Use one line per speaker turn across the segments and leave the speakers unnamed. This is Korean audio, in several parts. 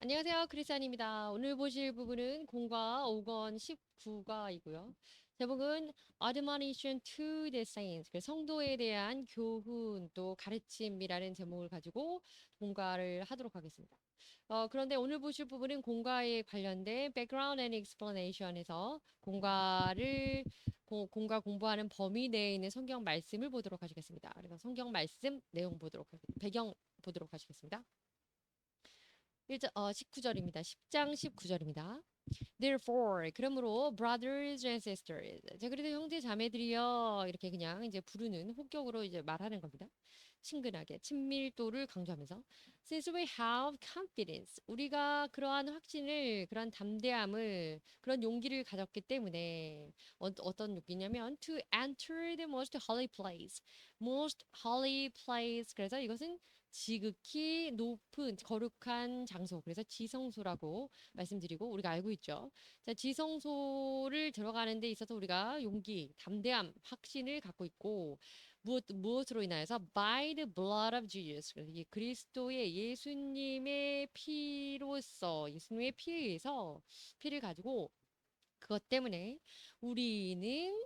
안녕하세요. 크리스안입니다. 오늘 보실 부분은 공과 5권 19가이고요. 제목은 Admonition to the Saints, 그 성도에 대한 교훈 또 가르침이라는 제목을 가지고 공과를 하도록 하겠습니다. 그런데 오늘 보실 부분은 공과에 관련된 Background and Explanation에서 공과 공부하는 범위 내에 있는 성경 말씀을 보도록 하시겠습니다. 그래서 성경 말씀 내용 배경 보도록 하시겠습니다. 19절입니다. 10장 19절입니다. Therefore, 그러므로 brothers and sisters. 자, 그래서 형제 자매들이여 이렇게 그냥 이제 부르는 호격으로 이제 말하는 겁니다. 친근하게 친밀도를 강조하면서 since we have confidence. 우리가 그러한 확신을 그러한 담대함을 그런 용기를 가졌기 때문에 어떤 용기냐면 to enter the most holy place. most holy place. 그래서 이것은 지극히 높은 거룩한 장소. 그래서 지성소라고 말씀드리고 우리가 알고 있죠. 자, 지성소를 들어가는 데 있어서 우리가 용기, 담대함, 확신을 갖고 있고 무엇으로 인하여서 by the blood of Jesus. 이 그리스도의 예수님의 피로써 예수님의 피에 의해서 피를 가지고 그것 때문에 우리는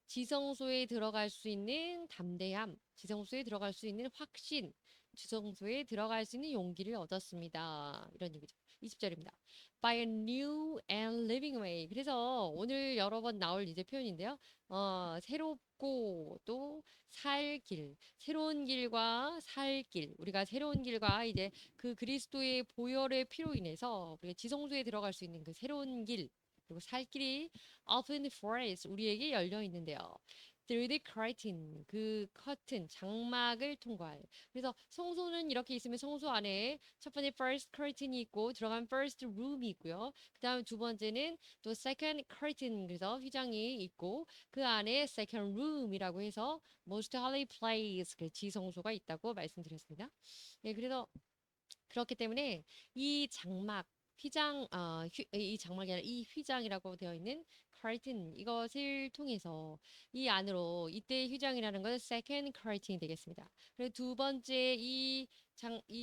지성소에 들어갈 수 있는 담대함, 지성소에 들어갈 수 있는 확신, 지성소에 들어갈 수 있는 용기를 얻었습니다. 이런 얘기죠. 20절입니다. By a new and living way. 그래서 오늘 여러 번 나올 이제 표현인데요. 새롭고 또 살 길, 새로운 길과 살 길. 우리가 새로운 길과 이제 그 그리스도의 보혈의 피로 인해서 우리가 지성소에 들어갈 수 있는 그 새로운 길, 그리고 살 길이 open for us 우리에게 열려 있는데요. Through the curtain 그 커튼 장막을 통과해. 그래서 성소는 이렇게 있으면 성소 안에 첫 번째 first curtain이 있고 들어간 first room이 있고요. 그다음 두 번째는 또 second curtain 그래서 휘장이 있고 그 안에 second room이라고 해서 most holy place 그 지성소가 있다고 말씀드렸습니다. 네, 그래서 그렇기 때문에 이 장막 이 장막이 아니라 이 휘장이라고 되어 있는 curtain 이것을 통해서 이 안으로 이때 휘장이라는 것은 second curtain이 되겠습니다. 그리고 두 번째 이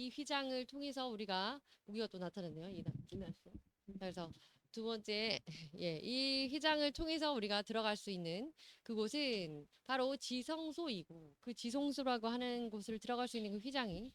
휘장을 통해서 우리가 무기가 또 나타났네요. 나타났어요. 그래서 두 번째 예, 이 휘장을 통해서 우리가 들어갈 수 있는 그곳은 바로 지성소이고 그 지성소라고 하는 곳을 들어갈 수 있는 그 휘장이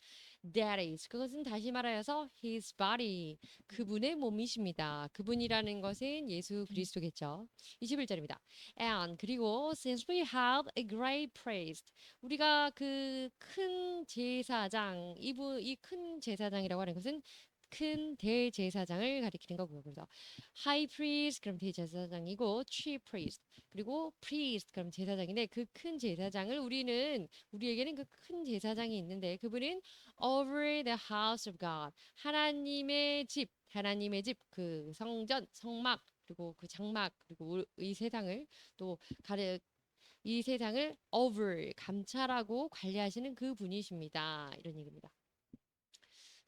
that is 그것은 다시 말하여서 his body 그분의 몸이십니다. 그분이라는 것은 예수 그리스도겠죠. 21절입니다. And 그리고 since we have a great priest 우리가 그 큰 제사장 이 큰 제사장이라고 하는 것은 큰 대제사장을 가리키는 거고요. 그래서 high priest 그럼 대제사장이고 chief priest 그리고 priest 그럼 제사장인데 그 큰 제사장을 우리에게는 그 큰 제사장이 있는데 그분은 over the house of God. 하나님의 집, 그 성전, 성막, 그리고 그 장막, 그리고 이 세상을 또 가려, 이 세상을 over, 감찰하고 관리하시는 그 분이십니다. 이런 얘기입니다.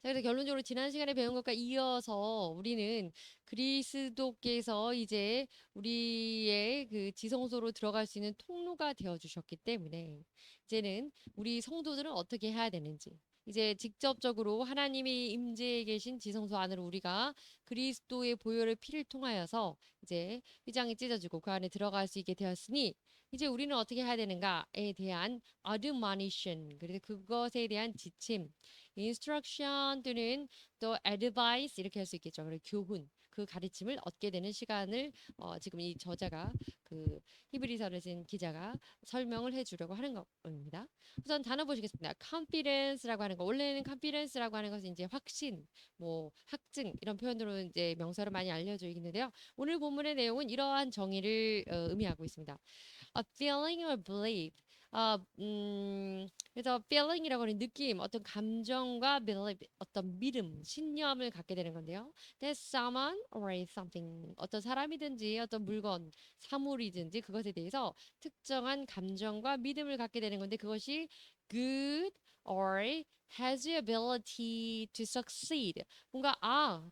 자, 그래서 결론적으로 지난 시간에 배운 것과 이어서 우리는 그리스도께서 이제 우리의 그 지성소로 들어갈 수 있는 통로가 되어 주셨기 때문에 이제는 우리 성도들은 어떻게 해야 되는지 이제 직접적으로 하나님이 임재해 계신 지성소 안으로 우리가 그리스도의 보혈의 피를 통하여서 이제 휘장이 찢어지고 그 안에 들어갈 수 있게 되었으니 이제 우리는 어떻게 해야 되는가에 대한 admonition 그래서 그것에 대한 지침 instruction 또는 또 advice 이렇게 할 수 있겠죠. 그리고 교훈, 그 가르침을 얻게 되는 시간을 지금 이 저자가 그 히브리서를 쓴 기자가 설명을 해주려고 하는 겁니다. 우선 단어 보시겠습니다. confidence라고 하는 거 원래는 confidence라고 하는 것은 이제 확신, 뭐 확증 이런 표현으로 이제 명사로 많이 알려져 있는데요. 오늘 본문의 내용은 이러한 정의를 의미하고 있습니다. A feeling or belief. 그래서 feeling이라고 하는 느낌, 어떤 감정과 belief, 어떤 믿음, 신념을 갖게 되는 건데요. That someone or something, 어떤 사람이든지 어떤 물건, 사물이든지 그것에 대해서 특정한 감정과 믿음을 갖게 되는 건데 그것이 good or has the ability to succeed. 뭔가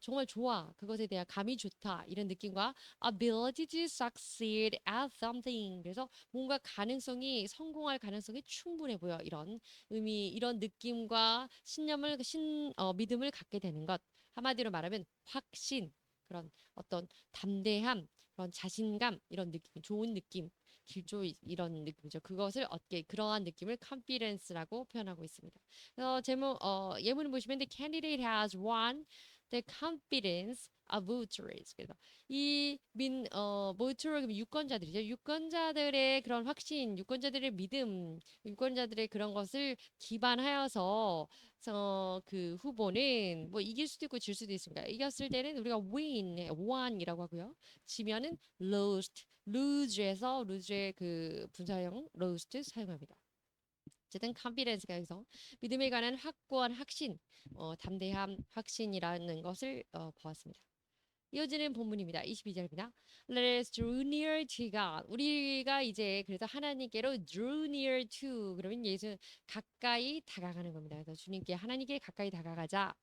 정말 좋아. 그것에 대한 감이 좋다. 이런 느낌과 ability to succeed at something. 그래서 뭔가 성공할 가능성이 충분해 보여. 이런 의미, 이런 느낌과 믿음을 갖게 되는 것. 한마디로 말하면 확신, 그런 어떤 담대함, 그런 자신감, 이런 느낌, 좋은 느낌, 길조 이런 느낌이죠. 그것을 얻게 그러한 느낌을 confidence라고 표현하고 있습니다. 제목 예문을 보시면 the candidate has won the confidence of voters. 그래서 voter 유권자들이죠. 유권자들의 그런 확신, 유권자들의 믿음, 유권자들의 그런 것을 기반하여서 그 후보는 뭐 이길 수도 있고 질 수도 있습니다. 이겼을 때는 우리가 won이라고 하고요. 지면은 lose에서 lose의 그 분사형 lost 사용합니다. 어쨌든 confidence가 여기서 믿음에 관한 확고한 확신, 담대함, 확신이라는 것을 보았습니다. 이어지는 본문입니다. 22절입니다. Let us draw near to God. 우리가 이제 그래서 하나님께로 draw near to 그러면 예수 가까이 다가가는 겁니다. 그래서 주님께 하나님께 가까이 다가가자.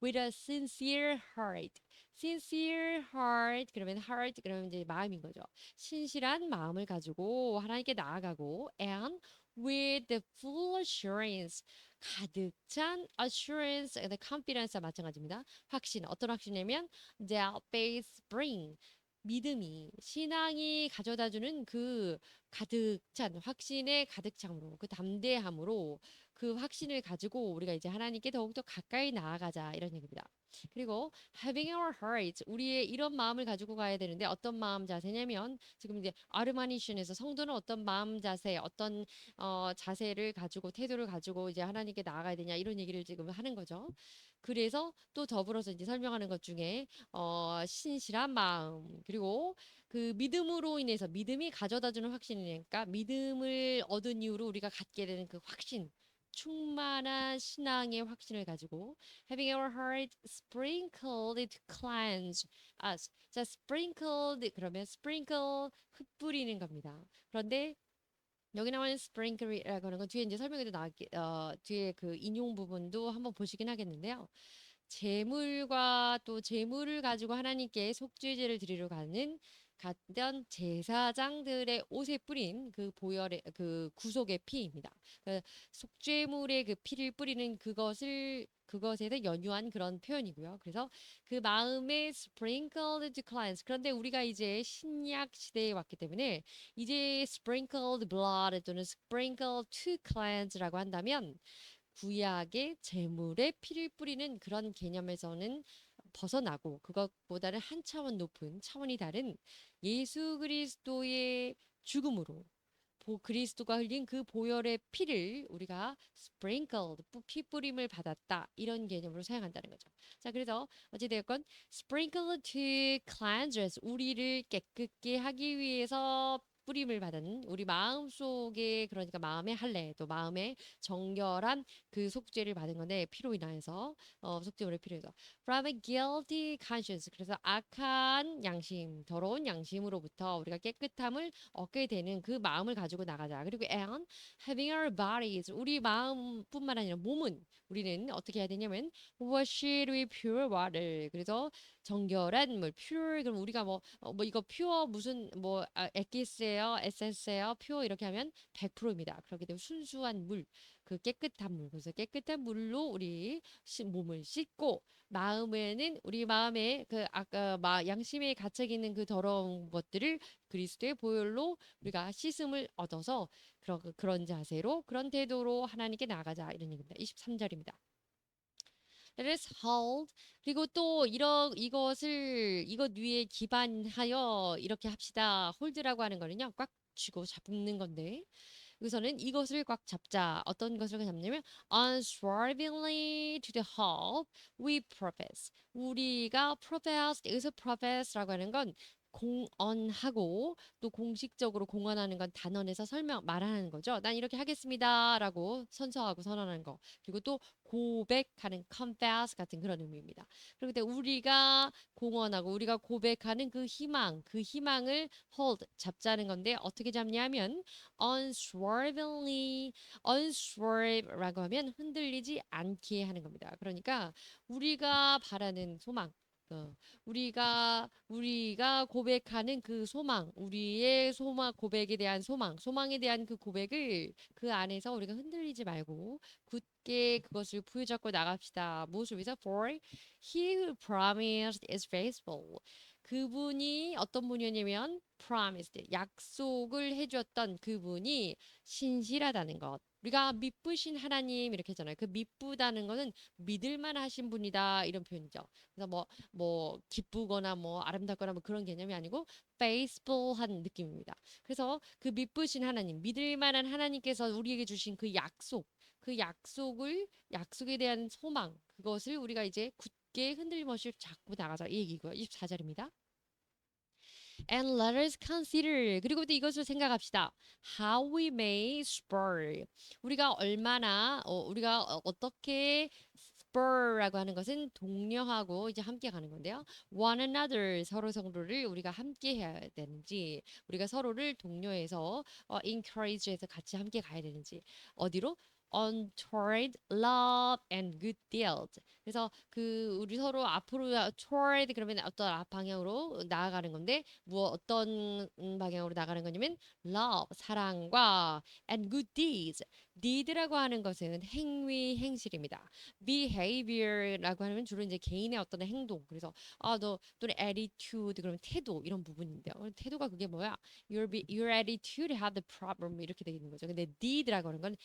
With a sincere heart. sincere heart 그러면 heart 그러면 이제 마음인 거죠. 신실한 마음을 가지고 하나님께 나아가고 and with the full assurance 가득 찬 assurance, the confidence와 마찬가지입니다. 확신, 어떤 확신이냐면 that faith bring 믿음이 신앙이 가져다주는 그 가득 찬 확신의 가득 참으로 그 담대함으로 그 확신을 가지고 우리가 이제 하나님께 더욱더 가까이 나아가자 이런 얘기입니다. 그리고 having our hearts 우리의 이런 마음을 가지고 가야 되는데 어떤 마음 자세냐면 지금 이제 아르마니션에서 성도는 어떤 마음 자세 어떤 자세를 가지고 태도를 가지고 이제 하나님께 나아가야 되냐 이런 얘기를 지금 하는 거죠. 그래서 또 더불어서 이제 설명하는 것 중에 신실한 마음 그리고 그 믿음으로 인해서 믿음이 가져다주는 확신이니까 믿음을 얻은 이후로 우리가 갖게 되는 그 확신 충만한 신앙의 확신을 가지고 having our heart sprinkled to cleanse us. 자, sprinkled 그러면 sprinkle 흩뿌리는 겁니다. 그런데 여기 나오는 sprinkle이라고 하는 건 뒤에 이제 설명에도 나왔기 뒤에 그 인용 부분도 한번 보시긴 하겠는데요. 제물과 또 제물을 가지고 하나님께 속죄제를 드리러 갔던 제사장들의 옷에 뿌린 그 보혈의 그 구속의 피입니다. 그 속죄물의 그 피를 뿌리는 그것에서 연유한 그런 표현이고요. 그래서 그 마음에 sprinkled to cleanse. 그런데 우리가 이제 신약 시대에 왔기 때문에 이제 sprinkled blood 또는 sprinkled to cleanse라고 한다면 구약의 제물에 피를 뿌리는 그런 개념에서는 벗어나고 그것보다는 한 차원 높은 차원이 다른 예수 그리스도의 죽음으로 그리스도가 흘린 그 보혈의 피를 우리가 sprinkled 피 뿌림을 받았다 이런 개념으로 사용한다는 거죠. 자 그래서 어찌되었건 sprinkled to cleanse us 우리를 깨끗게 하기 위해서 뿌림을 받은 우리 마음 속에 그러니까 마음의 할례 또 마음의 정결한 그 속죄를 받은 건데 피로 인하여서 속죄물의 피로해서 from a guilty conscience 그래서 악한 양심 더러운 양심으로부터 우리가 깨끗함을 얻게 되는 그 마음을 가지고 나가자. 그리고 and having our bodies 우리 마음뿐만 아니라 몸은 우리는 어떻게 해야 되냐면 washed with pure water. 그래서 정결한 물 pure 그럼 우리가 뭐 이거 pure 무슨 뭐 엑기스예요, 에센스예요, pure 이렇게 하면 100%입니다. 그렇게 되면 순수한 물, 그 깨끗한 물. 그래서 깨끗한 물로 우리 몸을 씻고 마음에는 우리 마음에 그 아까 양심에 갇혀 있는 그 더러운 것들을 그리스도의 보혈로 우리가 씻음을 얻어서 그런 자세로 그런 태도로 하나님께 나아가자 이런 얘기입니다. 23절입니다. Let us hold 그리고 또 이것 위에 기반하여 이렇게 합시다. hold라고 하는 거는요. 꽉 쥐고 잡는 건데 여기서는 이것을 꽉 잡자. 어떤 것을 잡냐면 unswervingly to the hope we profess. 우리가 profess, 여기서 profess라고 하는 건 공언하고 또 공식적으로 공언하는 건 단언에서 말하는 거죠. 난 이렇게 하겠습니다라고 선서하고 선언하는 거. 그리고 또 고백하는 confess 같은 그런 의미입니다. 그런데 우리가 공언하고 우리가 고백하는 그 희망을 hold 잡자는 건데 어떻게 잡냐면 unswervingly라고 하면 흔들리지 않게 하는 겁니다. 그러니까 우리가 바라는 소망 우리가 고백하는 그 우리의 고백에 대한 소망에 대한 그 고백을 그 안에서 우리가 흔들리지 말고 함께 그것을 부여잡고 나갑시다. 무엇을 위해서? For he who promised is faithful. 그분이 어떤 분이었냐면 promised 약속을 해주었던 그분이 신실하다는 것. 우리가 믿으신 하나님 이렇게 했잖아요. 그 믿부다는 것은 믿을만 하신 분이다 이런 표현이죠. 그래서 뭐 기쁘거나 뭐 아름답거나 뭐 그런 개념이 아니고 faithful한 느낌입니다. 그래서 그 믿으신 하나님, 믿을 만한 하나님께서 우리에게 주신 그 약속, 그 약속에 대한 소망, 그것을 우리가 이제 굳게 흔들림없이 잡고 나가자 이 얘기고요. 24절입니다. And let us consider. 그리고 또 이것을 생각합시다. How we may spur. 우리가 얼마나 우리가 어떻게 spur라고 하는 것은 독려하고 이제 함께 가는 건데요. One another 서로를 우리가 함께 해야 되는지, 우리가 서로를 독려해서 encourage해서 같이 함께 가야 되는지, 어디로? On toward love and good deeds. 그래서 그 우리 서로 앞으로 toward 그러면 어떤 방향으로 나아가는 건데 어떤 방향으로 나가는 거냐면 love 사랑과 and good deeds deed라고 하는 것은 행위 행실입니다. behavior라고 하면 주로 이제 개인의 어떤 행동 그래서 너 또는 attitude 그러면 태도 이런 부분인데요. 태도가 그게 뭐야? Your attitude had the problem 이렇게 되어 있는 거죠. 근데 deed라고 하는 건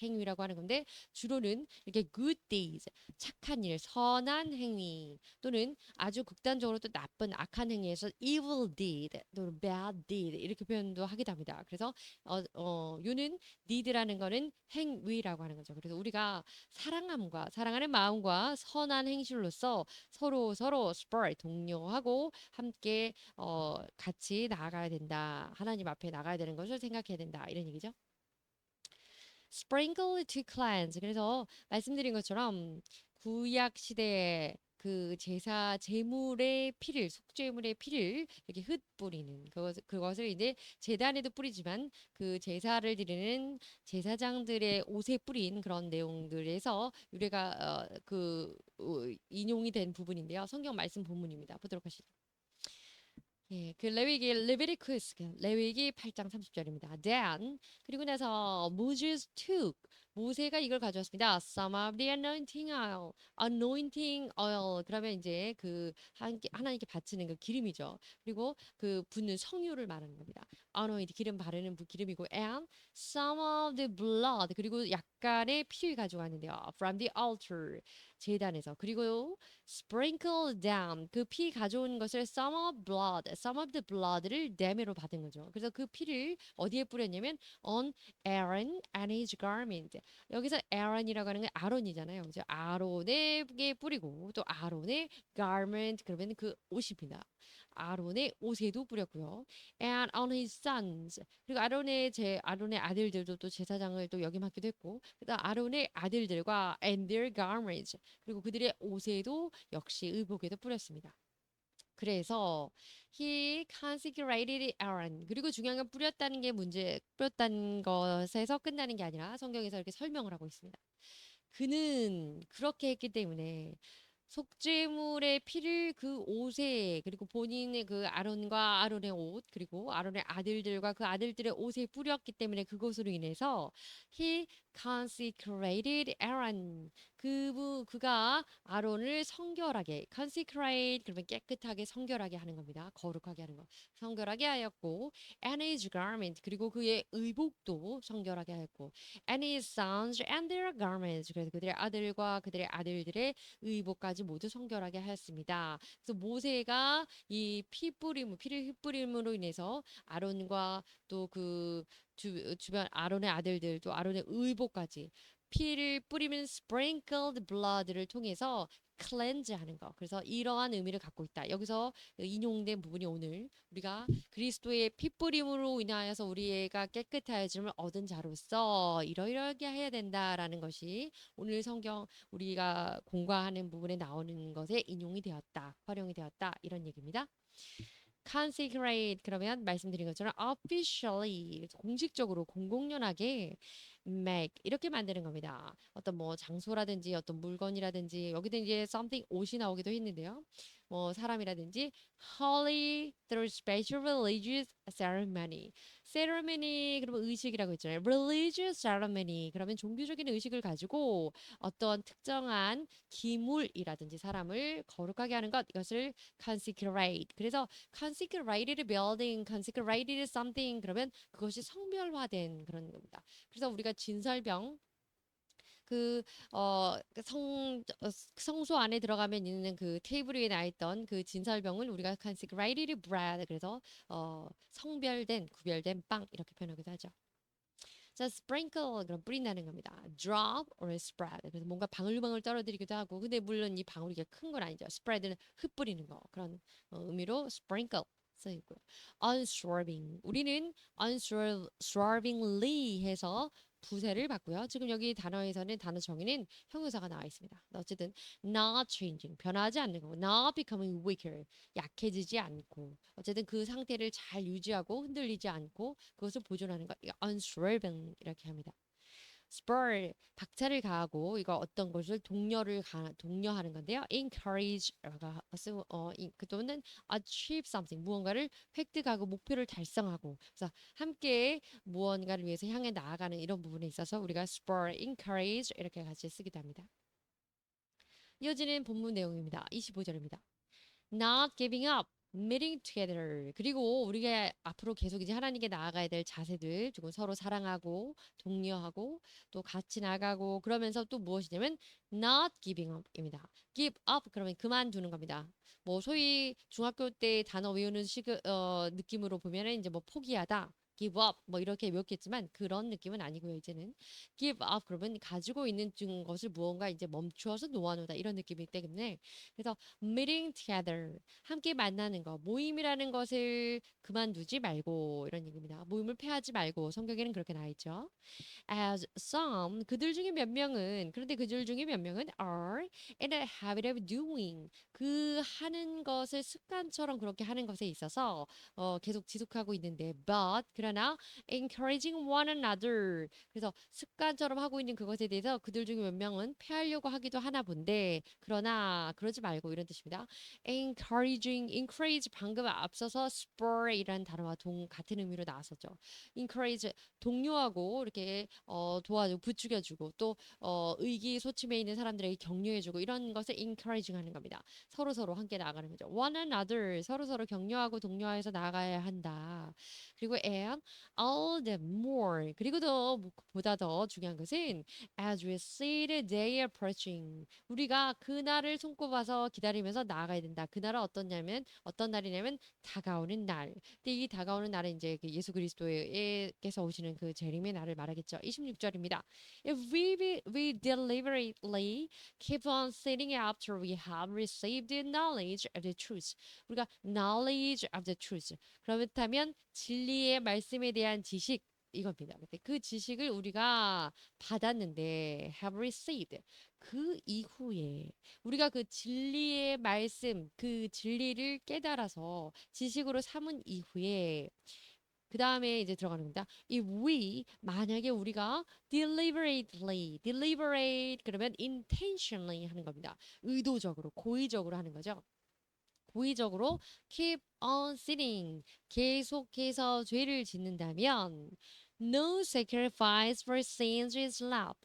행위라고 하는 건데 주로는 이렇게 good deeds 착한 일, 선한 행위 또는 아주 극단적으로 또 나쁜 악한 행위에서 evil deed 또는 bad deed 이렇게 표현도 하기도 합니다. 그래서 요는 deed라는 거는 행위라고 하는 거죠. 그래서 우리가 사랑하는 마음과 선한 행실로서 서로 spur 독려하고 함께 같이 나아가야 된다. 하나님 앞에 나가야 되는 것을 생각해야 된다. 이런 얘기죠. sprinkle to cleanse. 그래서 말씀드린 것처럼 구약 시대에 그 제물의 피를 속죄물의 피를 이렇게 흩뿌리는 그것을 이제 제단에도 뿌리지만 그 제사를 드리는 제사장들의 옷에 뿌린 그런 내용들에서 유래가 인용이 된 부분인데요. 성경 말씀 본문입니다. 보도록 하시죠. 예, 그 레위기 레위기 8장 30절입니다. Then 그리고 나서 Moses took 모세가 이걸 가져왔습니다. Some of the anointing oil 그러면 이제 그 하나님께 바치는 그 기름이죠. 그리고 그 붓는 성유를 말하는 겁니다. anoint 기름 바르는 기름이고 and some of the blood 그리고 약간의 피를 가져왔는데요. From the altar 제단에서 그리고 sprinkle down 그 피 가져온 것을 some of the blood를 데메로 받은 거죠. 그래서 그 피를 어디에 뿌렸냐면 on Aaron and his garment. 여기서 Aaron이라고 하는 게 아론이잖아요. 그죠? 아론에게 뿌리고 또 아론의 garment 그러면 그 옷입니다. 아론의 옷에도 뿌렸고요. And on his sons. 그리고 아론의 아들들도 또 제사장을 또 역임하기도 했고, 그다음 아론의 아들들과 and their garments. 그리고 그들의 옷에도 역시 의복에도 뿌렸습니다. 그래서 he consecrated Aaron. 그리고 중요한 건 뿌렸다는 것에서 끝나는 게 아니라 성경에서 이렇게 설명을 하고 있습니다. 그는 그렇게 했기 때문에 속죄물의 피를 그 옷에 그리고 본인의 그 아론과 아론의 옷 그리고 아론의 아들들과 그 아들들의 옷에 뿌렸기 때문에 그것으로 인해서 he consecrated Aaron 그가 아론을 성결하게 consecrate 그러면 깨끗하게 성결하게 하는 겁니다. 거룩하게 하는 거. 성결하게 하였고 and his garment 그리고 그의 의복도 성결하게 하였고 and his sons and their garments 그래서 그들의 아들과 그들의 아들들의 의복까지 모두 성결하게 하였습니다. 그래서 모세가 이 피를 흩뿌림으로 인해서 아론과 또 그 주변 아론의 아들들 또 아론의 의복까지 피를 뿌리면 sprinkled blood를 통해서 cleanse 하는 거. 그래서 이러한 의미를 갖고 있다. 여기서 인용된 부분이 오늘 우리가 그리스도의 피 뿌림으로 인하여서 우리가 깨끗해짐을 얻은 자로서 이러이러하게 해야 된다라는 것이 오늘 성경 우리가 공부하는 부분에 나오는 것에 인용이 되었다. 활용이 되었다. 이런 얘기입니다. consecrate 그러면 말씀드린 것처럼 officially 공식적으로 공공연하게 make 이렇게 만드는 겁니다. 어떤 뭐 장소라든지 어떤 물건이라든지 여기도 이제 something 옷이 나오기도 했는데요. 사람이라든지 holy through special religious ceremony. ceremony 그러면 의식이라고 했잖아요. religious ceremony 그러면 종교적인 의식을 가지고 어떤 특정한 기물이라든지 사람을 거룩하게 하는 것 이것을 consecrate. 그래서 consecrated building, consecrated something 그러면 그것이 성별화된 그런 겁니다. 그래서 우리가 진설병 그, 성소 안에 들어가면 있는 그 테이블 위에 나 있던 그 진설병을 우리가 consecrated bread 그래서 성별된 구별된 빵 이렇게 표현하기도 하죠. 자, sprinkle 그럼 뿌린다는 겁니다. drop or spread 그래서 뭔가 방울방울 떨어뜨리기도 하고 근데 물론 이 방울이 큰 건 아니죠. spread는 흩뿌리는 거 그런 의미로 sprinkle 쓰이고요. unswerving 우리는 unswervingly 해서 부세를 받고요. 지금 여기 단어에서는 단어 정의는 형용사가 나와 있습니다. 어쨌든 not changing 변하지 않는 거, not becoming weaker 약해지지 않고 어쨌든 그 상태를 잘 유지하고 흔들리지 않고 그것을 보존하는 것 unswerving 이렇게 합니다. spur 박차를 가하고 이거 어떤 것을 독려하는 건데요. encourage가 그 또는 achieve something 무언가를 획득하고 목표를 달성하고 그래서 함께 무언가를 위해서 향해 나아가는 이런 부분에 있어서 우리가 spur, encourage 이렇게 같이 쓰기도 합니다. 이어지는 본문 내용입니다. 25절입니다. Not giving up, meeting together. 그리고 우리가 앞으로 계속 이제 하나님께 나아가야 될 자세들, 조금 서로 사랑하고 독려하고 또 같이 나가고 그러면서 또 무엇이냐면 not giving up입니다. give up 그러면 그만두는 겁니다. 뭐 소위 중학교 때 단어 외우는 느낌으로 보면은 이제 뭐 포기하다. give up 뭐 이렇게 외웠겠지만 그런 느낌은 아니고요. 이제는 give up 그러면 가지고 있는 것을 무언가 이제 멈추어서 놓아놓다 이런 느낌이기 때문에 그래서 meeting together 함께 만나는 거 모임이라는 것을 그만두지 말고 이런 얘기입니다. 모임을 폐하지 말고 성경에는 그렇게 나와 있죠. As some 그들 중에 몇 명은 그런데 그들 중에 몇 명은 are in the habit of doing 그 하는 것을 습관처럼 그렇게 하는 것에 있어서 계속 지속하고 있는데 but 그러나 encouraging one another 그래서 습관처럼 하고 있는 그것에 대해서 그들 중에 몇 명은 폐하려고 하기도 하나 본데 그러나 그러지 말고 이런 뜻입니다. encourage 방금 앞서서 spur이라는 단어와 같은 의미로 나왔었죠. encourage 독려하고 이렇게 도와주고 부추겨주고 또 의기소침해 있는 사람들에게 격려해주고 이런 것을 encouraging 하는 겁니다. 서로 함께 나아가는 거죠. one another 서로 격려하고 독려해서 나아가야 한다. 그리고 and all the more 그리고 더 보다 더 중요한 것은 as we see the day approaching 우리가 그날을 손꼽아서 기다리면서 나아가야 된다. 그날은 어떤 날이냐면 다가오는 날. 근데 이 다가오는 날은 이제 그 예수 그리스도께서 오시는 그 재림의 날을 말하겠죠. 26절입니다. If we deliberately keep on sinning after we have received the knowledge of the truth. 우리가 knowledge of the truth. 그렇다면 진리의 말씀에 대한 지식 이겁니다. 그 지식을 우리가 받았는데 have received 그 이후에 우리가 그 진리의 말씀, 그 진리를 깨달아서 지식으로 삼은 이후에 그 다음에 이제 들어가는 겁니다. If we 만약에 우리가 deliberate 그러면 intentionally 하는 겁니다. 의도적으로, 고의적으로 하는 거죠. 고의적으로 keep on sinning 계속해서 죄를 짓는다면 no sacrifice for sins is left.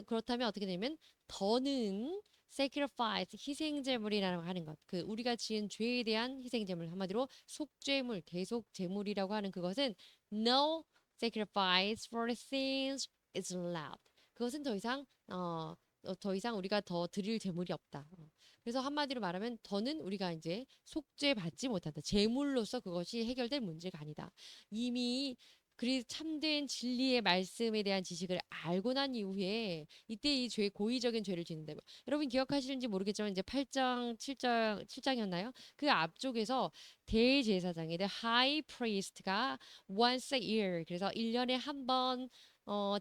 그렇다면 어떻게 되면 더는 sacrifice 희생제물이라고 하는 것. 그 우리가 지은 죄에 대한 희생제물 한마디로 속죄물, 대속제물이라고 하는 그것은 no sacrifice for sins is left. 그것은 더 이상 우리가 더 드릴 제물이 없다. 그래서 한마디로 말하면 더는 우리가 이제 속죄받지 못한다. 제물로서 그것이 해결될 문제가 아니다. 이미 참된 진리의 말씀에 대한 지식을 알고 난 이후에 이때 이 고의적인 죄를 짓는다면 여러분 기억하시는지 모르겠지만 이제 8장, 7장이었나요? 그 앞쪽에서 대제사장이 the high priest가 once a year 그래서 1년에 한 번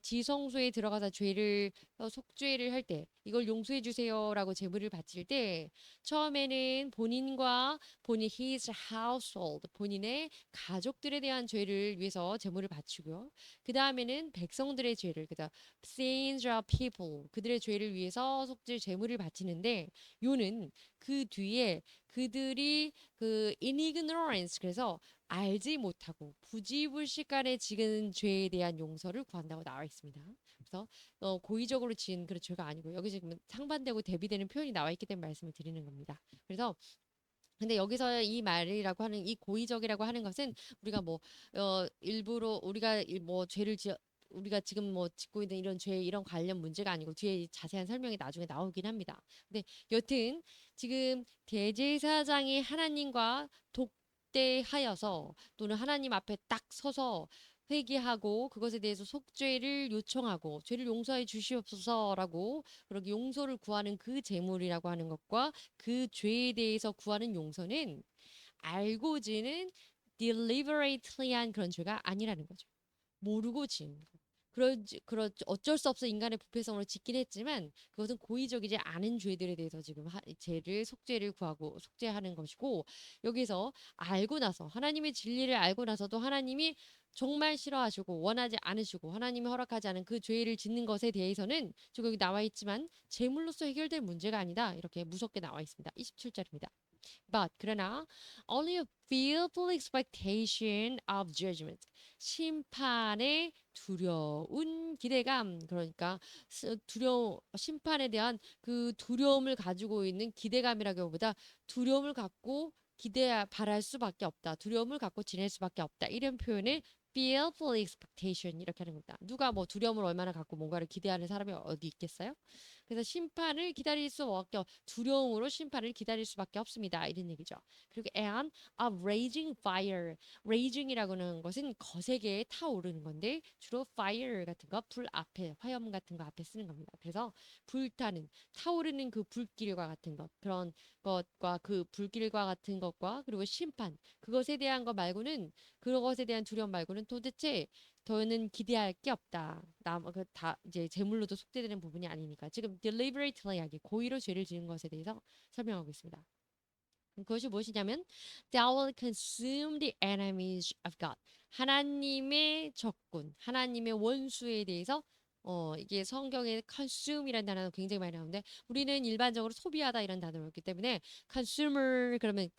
지성소에 들어가서 죄를 속죄를 할 때 이걸 용서해 주세요라고 제물을 바칠 때 처음에는 본인 his household 본인의 가족들에 대한 죄를 위해서 제물을 바치고요. 그 다음에는 백성들의 죄를 그다음 sins of people 그들의 죄를 위해서 속죄 제물을 바치는데 요는 그 뒤에 그들이 그 in ignorance 그래서 알지 못하고 부지불식간에 지은 죄에 대한 용서를 구한다고 나와 있습니다. 그래서 고의적으로 지은 그런 죄가 아니고 여기 지금 상반되고 대비되는 표현이 나와 있기 때문에 말씀을 드리는 겁니다. 그래서 근데 여기서 이 말이라고 하는 이 고의적이라고 하는 것은 우리가 뭐 일부러 우리가 뭐 죄를 지어 우리가 지금 뭐 짓고 있는 이런 죄 이런 관련 문제가 아니고 뒤에 자세한 설명이 나중에 나오긴 합니다. 근데 여튼 지금 대제사장이 하나님과 독대하여서 또는 하나님 앞에 딱 서서 회개하고 그것에 대해서 속죄를 요청하고 죄를 용서해 주시옵소서라고 그렇게 용서를 구하는 그 제물이라고 하는 것과 그 죄에 대해서 구하는 용서는 알고 지는 deliberately한 그런 죄가 아니라는 거죠. 모르고 지은 거. 어쩔 수 없어 인간의 부패성으로 짓긴 했지만 그것은 고의적이지 않은 죄들에 대해서 지금 죄를 속죄를 구하고 속죄하는 것이고 여기서 알고 나서 하나님의 진리를 알고 나서도 하나님이 정말 싫어하시고 원하지 않으시고 하나님이 허락하지 않은 그 죄를 짓는 것에 대해서는 지금 여기 나와 있지만 제물로서 해결될 문제가 아니다 이렇게 무섭게 나와 있습니다. 27절입니다. But 그러나 only a fearful expectation of judgment. 심판의 두려운 기대감 그러니까 심판에 대한 그 두려움을 가지고 있는 기대감이라기보다 두려움을 갖고 바랄 수밖에 없다. 두려움을 갖고 지낼 수밖에 없다. 이런 표현을 fearful expectation 이렇게 하는 겁니다. 누가 뭐 두려움을 얼마나 갖고 뭔가를 기대하는 사람이 어디 있겠어요? 그래서 심판을 기다릴 수밖에 두려움으로 심판을 기다릴 수밖에 없습니다. 이런 얘기죠. 그리고 and a raging fire. raging이라고는 것은 거세게 타오르는 건데 주로 fire 같은 거, 불 앞에 화염 같은 거 앞에 쓰는 겁니다. 그래서 불타는 타오르는 그 불길과 같은 것 그런 것과 그 불길과 같은 것과 그리고 심판 그것에 대한 것 말고는 그것에 대한 두려움 말고는 도대체 더는 기대할 게 없다. 다 이제 제물로도 속죄되는 부분이 아니니까. 지금 deliberately 하기 고의로 죄를 지은 것에 대해서 설명하고 있습니다. 그것이 무엇이냐면 Thou will consume the enemies of God. 하나님의 적군, 하나님의 원수에 대해서 이게 성경에 consume이라는 단어가 굉장히 많이 나오는데 우리는 일반적으로 소비하다 이런 단어를 했기 때문에 consumer 그러면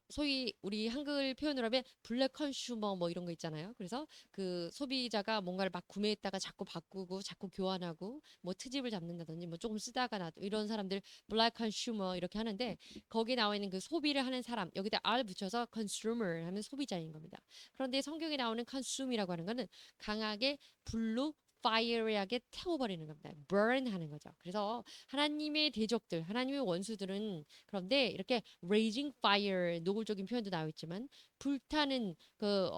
소위 우리 한글 표현으로 하면 블랙 컨슈머 뭐 이런 거 있잖아요. 그래서 그 소비자가 뭔가를 막 구매했다가 자꾸 바꾸고 자꾸 교환하고 뭐 트집을 잡는다든지 뭐 조금 쓰다가 놔도 이런 사람들 블랙 컨슈머 이렇게 하는데 거기에 나와 있는 그 소비를 하는 사람 여기다 R 붙여서 consumer 하면 소비자인 겁니다. 그런데 성경에 나오는 consume이라고 하는 거는 강하게 불로 fiery하게 태워버리는 겁니다. burn 하는 거죠. 그래서 하나님의 대적들, 하나님의 원수들은 그런데 이렇게 raging fire, 노골적인 표현도 나와 있지만 불타는 그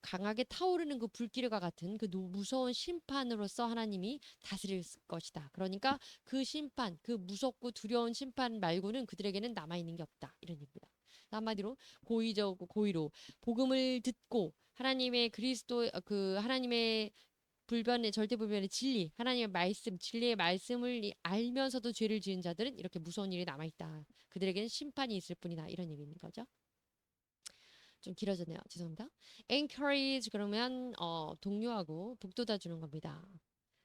강하게 타오르는 그 불길과 같은 그 무서운 심판으로서 하나님이 다스릴 것이다. 그러니까 그 심판, 그 무섭고 두려운 심판 말고는 그들에게는 남아있는 게 없다. 이런 얘기입니다. 한마디로 고의로 복음을 듣고 하나님의 그리스도 그 하나님의 절대 불변의 진리, 하나님의 말씀, 진리의 말씀을 알면서도 죄를 지은 자들은 이렇게 무서운 일이 남아있다. 그들에게는 심판이 있을 뿐이다. 이런 얘기인 거죠. 좀 길어졌네요. 죄송합니다. encourage 그러면 독려하고 북돋아 주는 겁니다.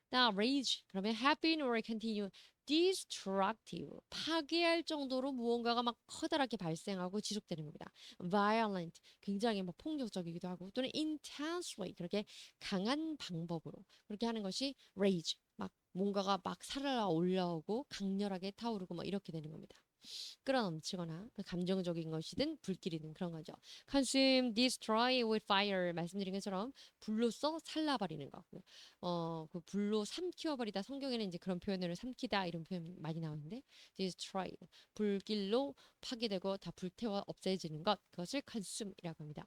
나 rage 그러면 happen or continue destructive 파괴할 정도로 무언가가 막 커다랗게 발생하고 지속되는 겁니다. violent 굉장히 막 폭력적이기도 하고 또는 intensely 그렇게 강한 방법으로 그렇게 하는 것이 rage 막 뭔가가 막 살아 올라오고 강렬하게 타오르고 뭐 이렇게 되는 겁니다. 끌어넘치거나 감정적인 것이든 불길이든 그런 거죠. consume, destroy with fire 말씀드린 것처럼 불로써 살라버리는 거. 그 불로 삼키워버리다 성경에는 이제 그런 표현으로 삼키다 이런 표현 많이 나오는데 destroy 불길로 파괴되고 다 불태워 없애지는 것 그것을 consume이라고 합니다.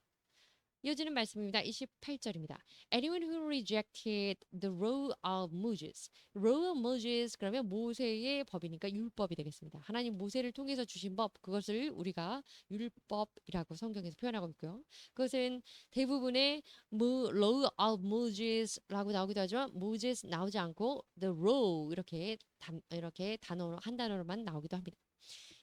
이어지는 말씀입니다. 28절입니다. Anyone who rejected the law of Moses. law of Moses 그러면 모세의 법이니까 율법이 되겠습니다. 하나님 모세를 통해서 주신 법 그것을 우리가 율법이라고 성경에서 표현하고 있고요. 그것은 대부분의 law of Moses라고 나오기도 하지만 Moses 나오지 않고 the law 이렇게 단어로 한 단어로만 나오기도 합니다.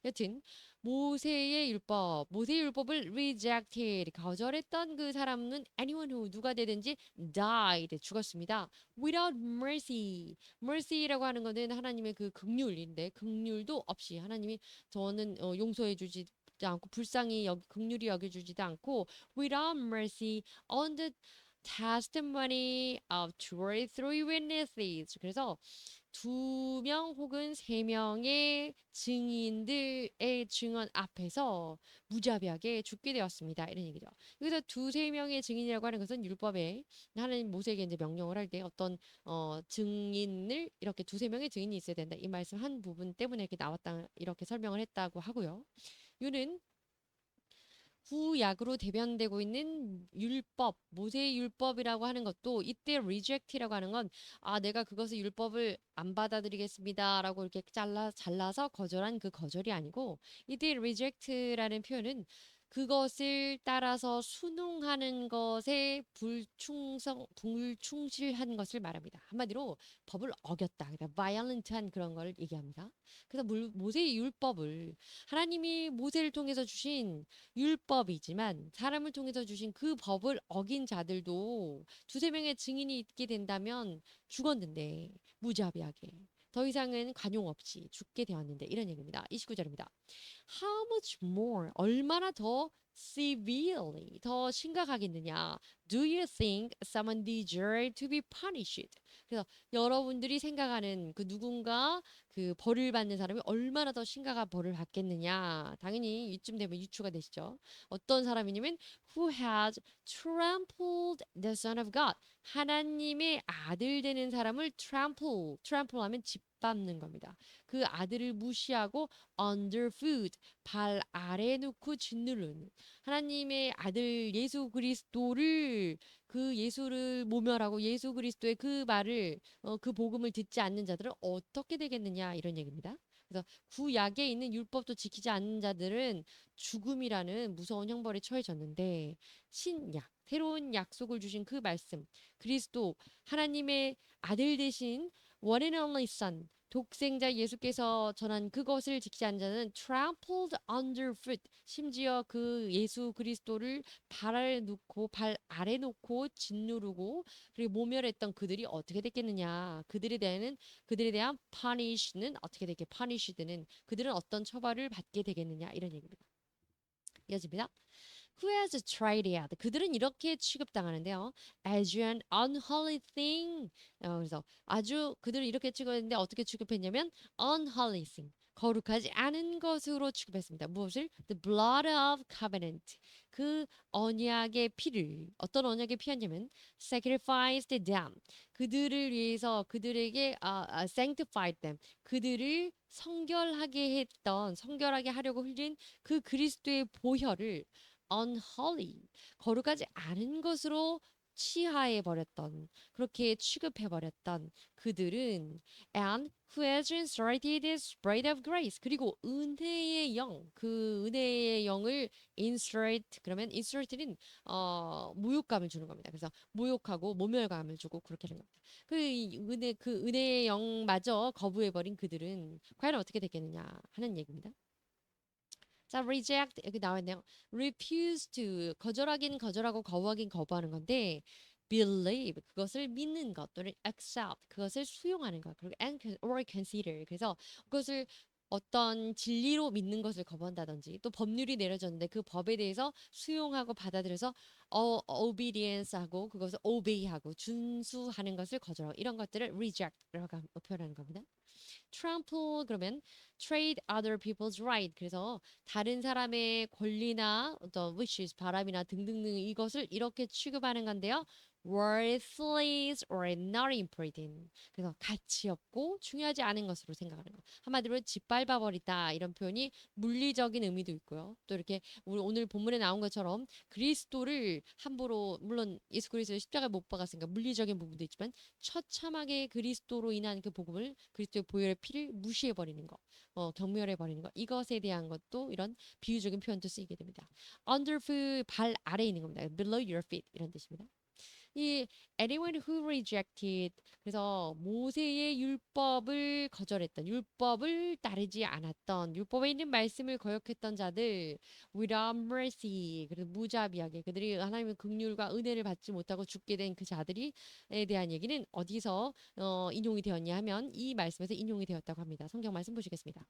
여튼 모세의 율법, 모세의 율법을 rejected 거절했던 그 사람은 anyone who 누가 되든지 died 죽었습니다. without mercy. mercy라고 하는 것은 하나님의 그 긍휼인데 긍휼도 없이 하나님이 저는 용서해 주지 않고 불쌍히 긍휼히 여겨주지도 않고 without mercy on the testimony of two or three witnesses. 그래서 두 명 혹은 세 명의 증인들의 증언 앞에서 무자비하게 죽게 되었습니다. 이런 얘기죠. 여기서 두세 명의 증인이라고 하는 것은 율법에 하나님 모세에게 이제 명령을 할 때 어떤 증인을 이렇게 두세 명의 증인이 있어야 된다. 이 말씀 한 부분 때문에 이렇게 나왔다 이렇게 설명을 했다고 하고요. 이는 구약으로 대변되고 있는 율법, 모세의 율법이라고 하는 것도 이때 reject이라고 하는 건 내가 그것을 율법을 안 받아들이겠습니다라고 이렇게 잘라서 거절한 그 거절이 아니고 이때 reject라는 표현은 그것을 따라서 순응하는 것에 불충실한 것을 말합니다. 한마디로 법을 어겼다. 그러니까 violent한 그런 걸 얘기합니다. 그래서 모세의 율법을 하나님이 모세를 통해서 주신 율법이지만 사람을 통해서 주신 그 법을 어긴 자들도 두세 명의 증인이 있게 된다면 죽었는데 무자비하게 더 이상은 관용 없이 죽게 되었는데 이런 얘기입니다. 29절입니다. How much more 얼마나 더 severely 더 심각하겠느냐 Do you think someone deserve to be punished? 그래서 여러분들이 생각하는 그 누군가 그 벌을 받는 사람이 얼마나 더 심각한 벌을 받겠느냐. 당연히 이쯤 되면 유추가 되시죠. 어떤 사람이냐면 who has trampled the Son of God. 하나님의 아들 되는 사람을 trample 하면 짓밟는 겁니다. 그 아들을 무시하고 underfoot 발 아래 놓고 짓누르는 하나님의 아들 예수 그리스도를 그 예수를 모멸하고 예수 그리스도의 그 말을 그 복음을 듣지 않는 자들은 어떻게 되겠느냐 이런 얘기입니다. 그래서 구약에 있는 율법도 지키지 않는 자들은 죽음이라는 무서운 형벌에 처해졌는데 신약 새로운 약속을 주신 그 말씀 그리스도 하나님의 아들 되신 one and only son 독생자 예수께서 전한 그것을 지키지 않는 자는 trampled underfoot 심지어 그 예수 그리스도를 발 아래 놓고 짓누르고 그리고 모멸했던 그들이 어떻게 됐겠느냐 그들에 대한 punish는 어떻게 되게 punished는 그들은 어떤 처벌을 받게 되겠느냐 이런 얘기입니다. 이어집니다. Who has tried it? 그들은 이렇게 취급당하는데요. As an unholy thing. 그래서 아주 그들은 이렇게 취급했는데 어떻게 취급했냐면 unholy thing. 거룩하지 않은 것으로 취급했습니다. 무엇을? The blood of covenant. 그 언약의 피를 어떤 언약의 피였냐면 sacrificed them. 그들을 위해서 그들에게 sanctified them. 그들을 성결하게 하려고 흘린 그 그리스도의 보혈을 unholy 거룩하지 않은 것으로 취하해 버렸던 그렇게 취급해 버렸던 그들은 and who has inserted the spirit of grace 그리고 은혜의 영 그 은혜의 영을 insert 그러면 insert는 모욕감을 주는 겁니다. 그래서 모욕하고 모멸감을 주고 그렇게 하는 겁니다. 그 은혜의 영마저 거부해 버린 그들은 과연 어떻게 됐겠느냐 하는 얘기입니다. 자, reject 여기 나와 있네요. refuse to 거절하긴 거절하고 거부하긴 거부하는 건데 believe 그것을 믿는 것 또는 accept 그것을 수용하는 것 그리고 or consider 그래서 그것을 어떤 진리로 믿는 것을 거부한다든지 또 법률이 내려졌는데 그 법에 대해서 수용하고 받아들여서 obedience하고 그것을 obey하고 준수하는 것을 거절하고 이런 것들을 reject라고 표현하는 겁니다. trample 그러면 trade other people's right 그래서 다른 사람의 권리나 어떤 wishes 바람이나 등등등 이것을 이렇게 취급하는 건데요. worthless or not important. 그래서 가치 없고 중요하지 않은 것으로 생각하는 거. 한마디로 짓밟아 버리다 이런 표현이 물리적인 의미도 있고요. 또 이렇게 우리 오늘 본문에 나온 것처럼 그리스도를 함부로 물론 예수 그리스도의 십자가에 못 박았으니까 물리적인 부분도 있지만 처참하게 그리스도로 인한 그 복음을 그리스도의 보혈의 피를 무시해 버리는 거, 경멸해 버리는 거 이것에 대한 것도 이런 비유적인 표현도 쓰이게 됩니다. underfoot 발 아래에 있는 겁니다. below your feet 이런 뜻입니다. 이 anyone who rejected 그래서 모세의 율법을 거절했던 율법을 따르지 않았던 율법에 있는 말씀을 거역했던 자들 without mercy 그래서 무자비하게 그들이 하나님의 긍휼과 은혜를 받지 못하고 죽게 된 그 자들이에 대한 얘기는 어디서 인용이 되었냐 하면 이 말씀에서 인용이 되었다고 합니다. 성경 말씀 보시겠습니다.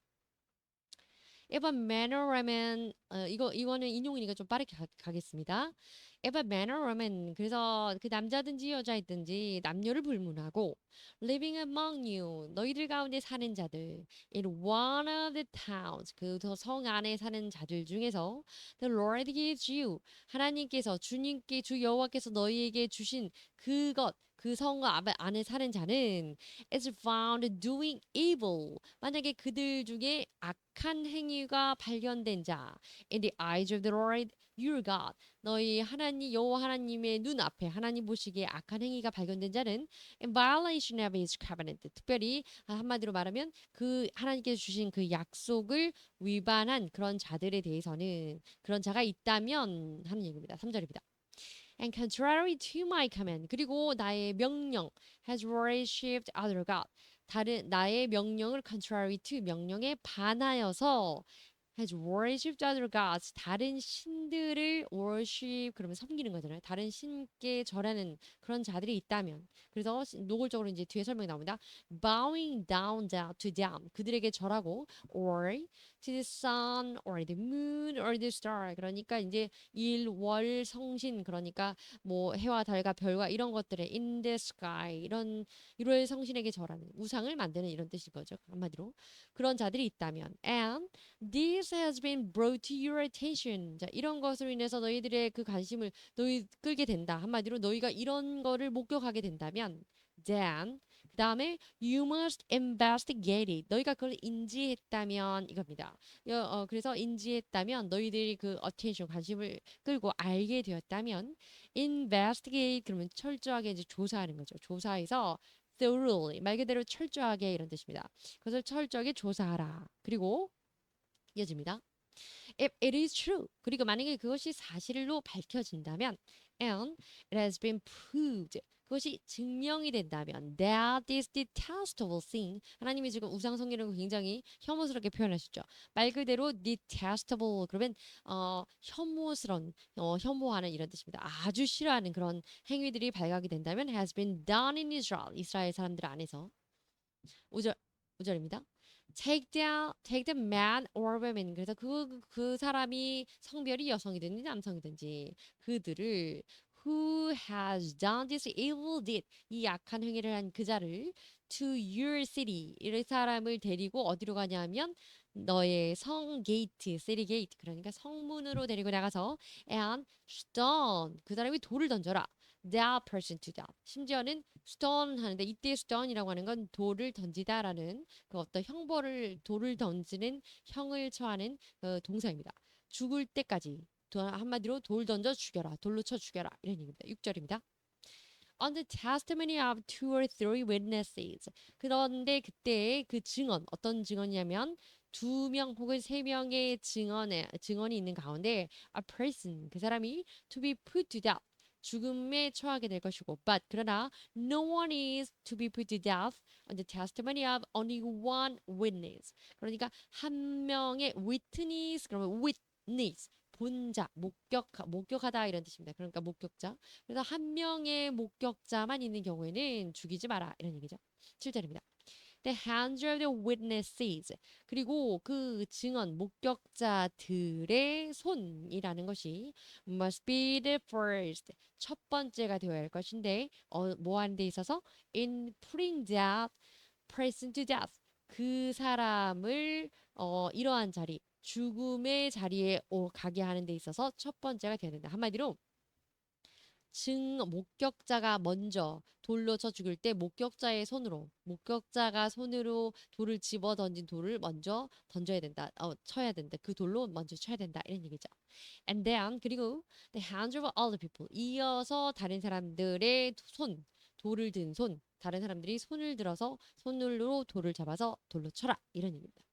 If a man or woman 이거는 인용이니까 좀 빠르게 가겠습니다. If a man or woman 그래서 그 남자든지 여자이든지 남녀를 불문하고 living among you 너희들 가운데 사는 자들 in one of the towns 그 성 안에 사는 자들 중에서 the Lord gives you 하나님께서 주님께 주 여호와께서 너희에게 주신 그것 그 성 안에 사는 자는 is found doing evil 만약에 그들 중에 악한 행위가 발견된 자 in the eyes of the Lord your God 너희 하나님 여호와 하나님의 눈앞에 하나님 보시기에 악한 행위가 발견된 자는 in violation of his covenant 특별히 한마디로 말하면 그 하나님께서 주신 그 약속을 위반한 그런 자들에 대해서는 그런 자가 있다면 하는 얘기입니다. 3절입니다. And contrary to my command 그리고 나의 명령 has worshipped other god 다른 나의 명령을 contrary to 명령에 반하여서 has worshipped other gods 다른 신들을 worship 그러면 섬기는 거잖아요. 다른 신께 절하는 그런 자들이 있다면 그래서 노골적으로 이제 뒤에 설명이 나옵니다. bowing down to them 그들에게 절하고 or to the sun or the moon or the star 그러니까 이제 일, 월, 성신 그러니까 뭐 해와 달과 별과 이런 것들에 in the sky 이런 일월 성신에게 절하는 우상을 만드는 이런 뜻인 거죠. 한마디로 그런 자들이 있다면 and this has been brought to your attention. 자, 이런 것으로 인해서 너희들의 그 관심을 너희 끌게 된다. 한마디로 너희가 이런 거를 목격하게 된다면 then 그다음에 you must investigate it. 너희가 그걸 인지했다면 이겁니다. 그래서 인지했다면 너희들이 그 attention 관심을 끌고 알게 되었다면 investigate 그러면 철저하게 이제 조사하는 거죠. 조사해서 thoroughly 말 그대로 철저하게 이런 뜻입니다. 그것을 철저하게 조사하라. 그리고 이어집니다. If it is true. 그리고 만약에 그것이 사실로 밝혀진다면 and it has been proved. 그것이 증명이 된다면 that is detestable thing. 하나님이 지금 우상숭배라고 굉장히 혐오스럽게 표현하셨죠. 말 그대로 detestable 그러면 혐오스러운 혐오하는 이런 뜻입니다. 아주 싫어하는 그런 행위들이 발각이 된다면 has been done in Israel. 이스라엘 사람들 안에서 5절 5절입니다. take the man or woman 그래서 그 사람이 성별이 여성이든지 남성이든지 그들을 who has done this evil deed 이 악한 행위를 한 그 자를 to your city 이 사람을 데리고 어디로 가냐면 너의 성 게이트, city gate 그러니까 성문으로 데리고 나가서 and stone 그 사람이 돌을 던져라. that person to death. 심지어는 stone 하는데 이때 stone이라고 하는 건 돌을 던지다라는 그 어떤 형벌을 돌을 던지는 형을 처하는 동사입니다. 죽을 때까지 한마디로 돌 던져 죽여라. 돌로 쳐 죽여라. 이런 얘기입니다. 6절입니다. On the testimony of two or three witnesses. 그런데 그때 그 증언 어떤 증언이냐면 두 명 혹은 세 명의 증언이 있는 가운데 a person 그 사람이 to be put to death 죽음에 처하게 될 것이고 but 그러나 no one is to be put to death on the testimony of only one witness 그러니까 한 명의 witness 그러면 witness 본자 목격하다 이런 뜻입니다. 그러니까 목격자 그래서 한 명의 목격자만 있는 경우에는 죽이지 마라 이런 얘기죠. 7절입니다. The hands of the witnesses 그리고 그 증언 목격자들의 손이라는 것이 must be the first 첫 번째가 되어야 할 것인데 뭐 하는 데 있어서 in putting that person to death 그 사람을 이러한 자리 죽음의 자리에 가게 하는 데 있어서 첫 번째가 되어야 된다. 한마디로 목격자가 먼저 돌로 쳐 죽일 때 목격자가 손으로 돌을 집어 던진 돌을 먼저 던져야 된다. 쳐야 된다. 그 돌로 먼저 쳐야 된다. 이런 얘기죠. And then 그리고 the hands of other people. 이어서 다른 사람들의 돌을 든 다른 사람들이 손을 들어서 손으로 돌을 잡아서 돌로 쳐라. 이런 얘기입니다.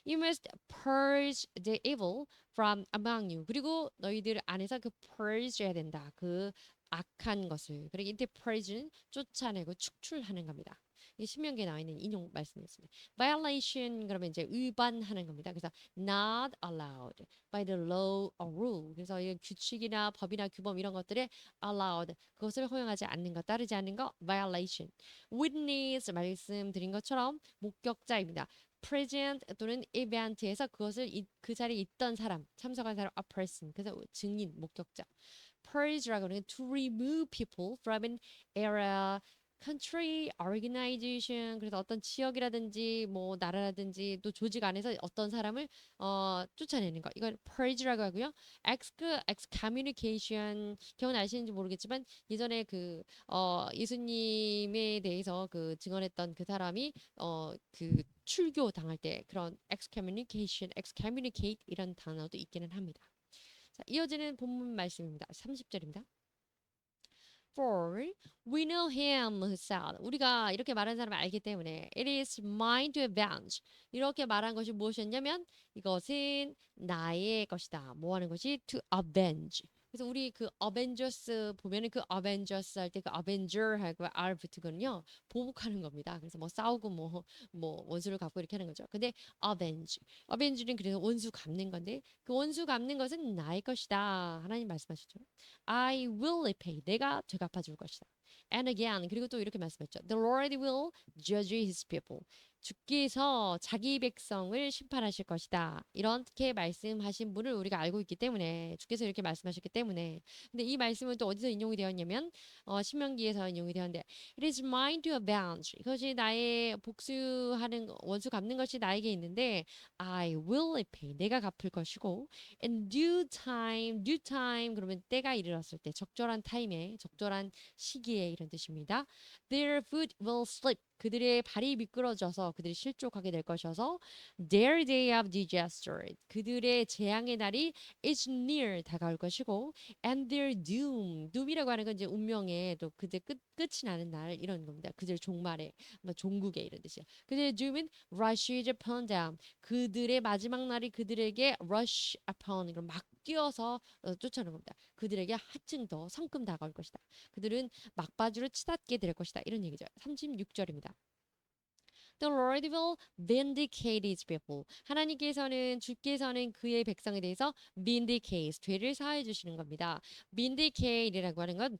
You must purge the evil from among you. 그리고 너희들 안에서 그 purge 해야 된다. 그 악한 것을. 그리고 이때 purge는 쫓아내고 축출하는 겁니다. 이 신명기에 나와 있는 인용 말씀이었습니다. Violation 그러면 이제 위반하는 겁니다. 그래서 not allowed by the law or rule. 그래서 이 규칙이나 법이나 규범 이런 것들에 allowed 그것을 허용하지 않는 것, 따르지 않는 것 violation. Witness 말씀드린 것처럼 목격자입니다. present 또는 event에서 그 자리에 있던 사람, 참석한 사람, a person. 그래서 증인, 목격자. purge라고 하는 to remove people from an area, country, organization. 그래서 어떤 지역이라든지 뭐 나라라든지 또 조직 안에서 어떤 사람을 쫓아내는 거. 이걸 purge라고 하고요. excommunication 기억나시는지 모르겠지만 예전에 예수님에 대해서 증언했던 그 사람이 출교 당할 때 그런 excommunicate 이런 단어도 있기는 합니다. 자, 이어지는 본문 말씀입니다. 30절입니다. For we know him who said 우리가 이렇게 말한 사람을 알기 때문에 it is mine to avenge 이렇게 말한 것이 무엇이었냐면 이것은 나의 것이다. 뭐 하는 것이 to avenge. 그래서 우리 어벤져스 보면은 어벤져스 할 때 어벤저하고 R 붙거든요. 보복하는 겁니다. 그래서 뭐 싸우고 뭐 원수를 갚고 이렇게 하는 거죠. 근데 어벤지는 그래서 원수 갚는 건데 그 원수 갚는 것은 나의 것이다. 하나님 말씀하시죠. I will repay. 내가 되갚아줄 것이다. And again. 그리고 또 이렇게 말씀했죠. The Lord will judge his people. 주께서 자기 백성을 심판하실 것이다. 이렇게 말씀하신 분을 우리가 알고 있기 때문에 주께서 이렇게 말씀하셨기 때문에 근데 이 말씀은 또 어디서 인용이 되었냐면 신명기에서 인용이 되었는데 It is mine to avenge. 이것이 나의 복수하는 원수 갚는 것이 나에게 있는데 I will repay. 내가 갚을 것이고 in due time 그러면 때가 이르렀을 때 적절한 타임에 적절한 시기에 이런 뜻입니다. Their foot will slip. 그들의 발이 미끄러져서 그들이 실족하게 될 것이어서 their day of disaster 그들의 재앙의 날이 is near 다가올 것이고 and their doom이라고 하는 건 이제 운명의 또 그들 끝이 나는 날 이런 겁니다. 그들 종말에 종국에 이런 뜻이야. 그들의 doom은 rushes upon them 그들의 마지막 날이 그들에게 rush upon 그럼 막 뛰어서 쫓아오는 겁니다. 그들에게 한층 더 성큼 다가올 것이다. 그들은 막바지로 치닫게 될 것이다. 이런 얘기죠. 36절입니다. The Lord will vindicate his people. 주께서는 그의 백성에 대해서 vindicate, 죄를 사해 주시는 겁니다. vindicate이라고 하는 건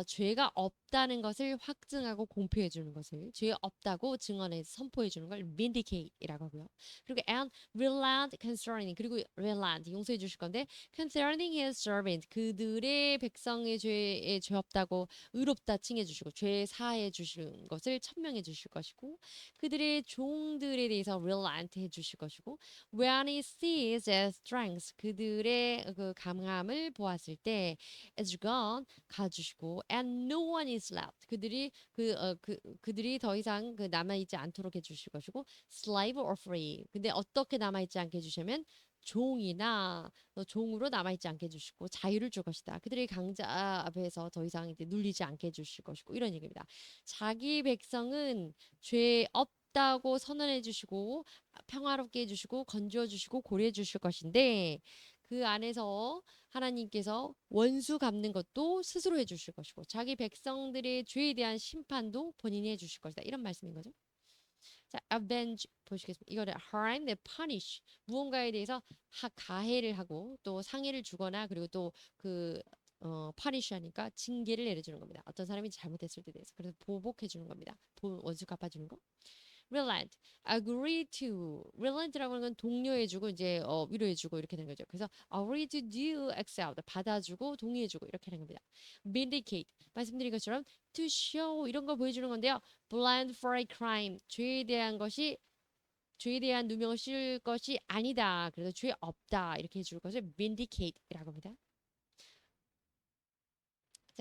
죄가 없다는 것을 확증하고 공표해 주는 것을 죄 없다고 증언해서 선포해 주는 걸 vindicate이라고 하고요. 그리고 and relent concerning 그리고 relent 용서해 주실 건데 concerning his servant 그들의 백성의 죄에 죄 없다고 의롭다 칭해 주시고 죄 사해 주시는 것을 천명해 주실 것이고 그들의 종들에 대해서 relent 해주실 것이고 when he sees their strength 그들의 그 강함을 보았을 때 is gone 가주시고 and no one is left 그들이 더 이상 남아있지 않도록 해주실 것이고 slave or free 근데 어떻게 남아있지 않게 해주시면 종이나 종으로 남아있지 않게 해주시고 자유를 줄 것이다. 그들의 강자 앞에서 더 이상 이제 눌리지 않게 해주실 것이고 이런 얘기입니다. 자기 백성은 죄 없다고 선언해 주시고 평화롭게 해주시고 건져 주시고 고려해 주실 것인데 그 안에서 하나님께서 원수 갚는 것도 스스로 해주실 것이고 자기 백성들의 죄에 대한 심판도 본인이 해주실 것이다. 이런 말씀인 거죠. 자, avenge 보시겠습니다. 이거를 harm, punish 무언가에 대해서 가해를 하고 또 상해를 주거나 그리고 또 punish 하니까 징계를 내려주는 겁니다. 어떤 사람이 잘못했을 때 대해서 그래서 보복해 주는 겁니다. 원수 갚아주는 거. relent, agree to. relent라고 하는 건 독려해주고 이제 위로해주고 이렇게 되는 거죠. 그래서 agree to do, accept 받아주고 동의해주고 이렇게 되는 겁니다. vindicate 말씀드린 것처럼 to show 이런 거 보여주는 건데요. blind for a crime 죄에 대한 누명을 씌울 것이 아니다. 그래서 죄 없다 이렇게 해줄 것을 vindicate이라고 합니다.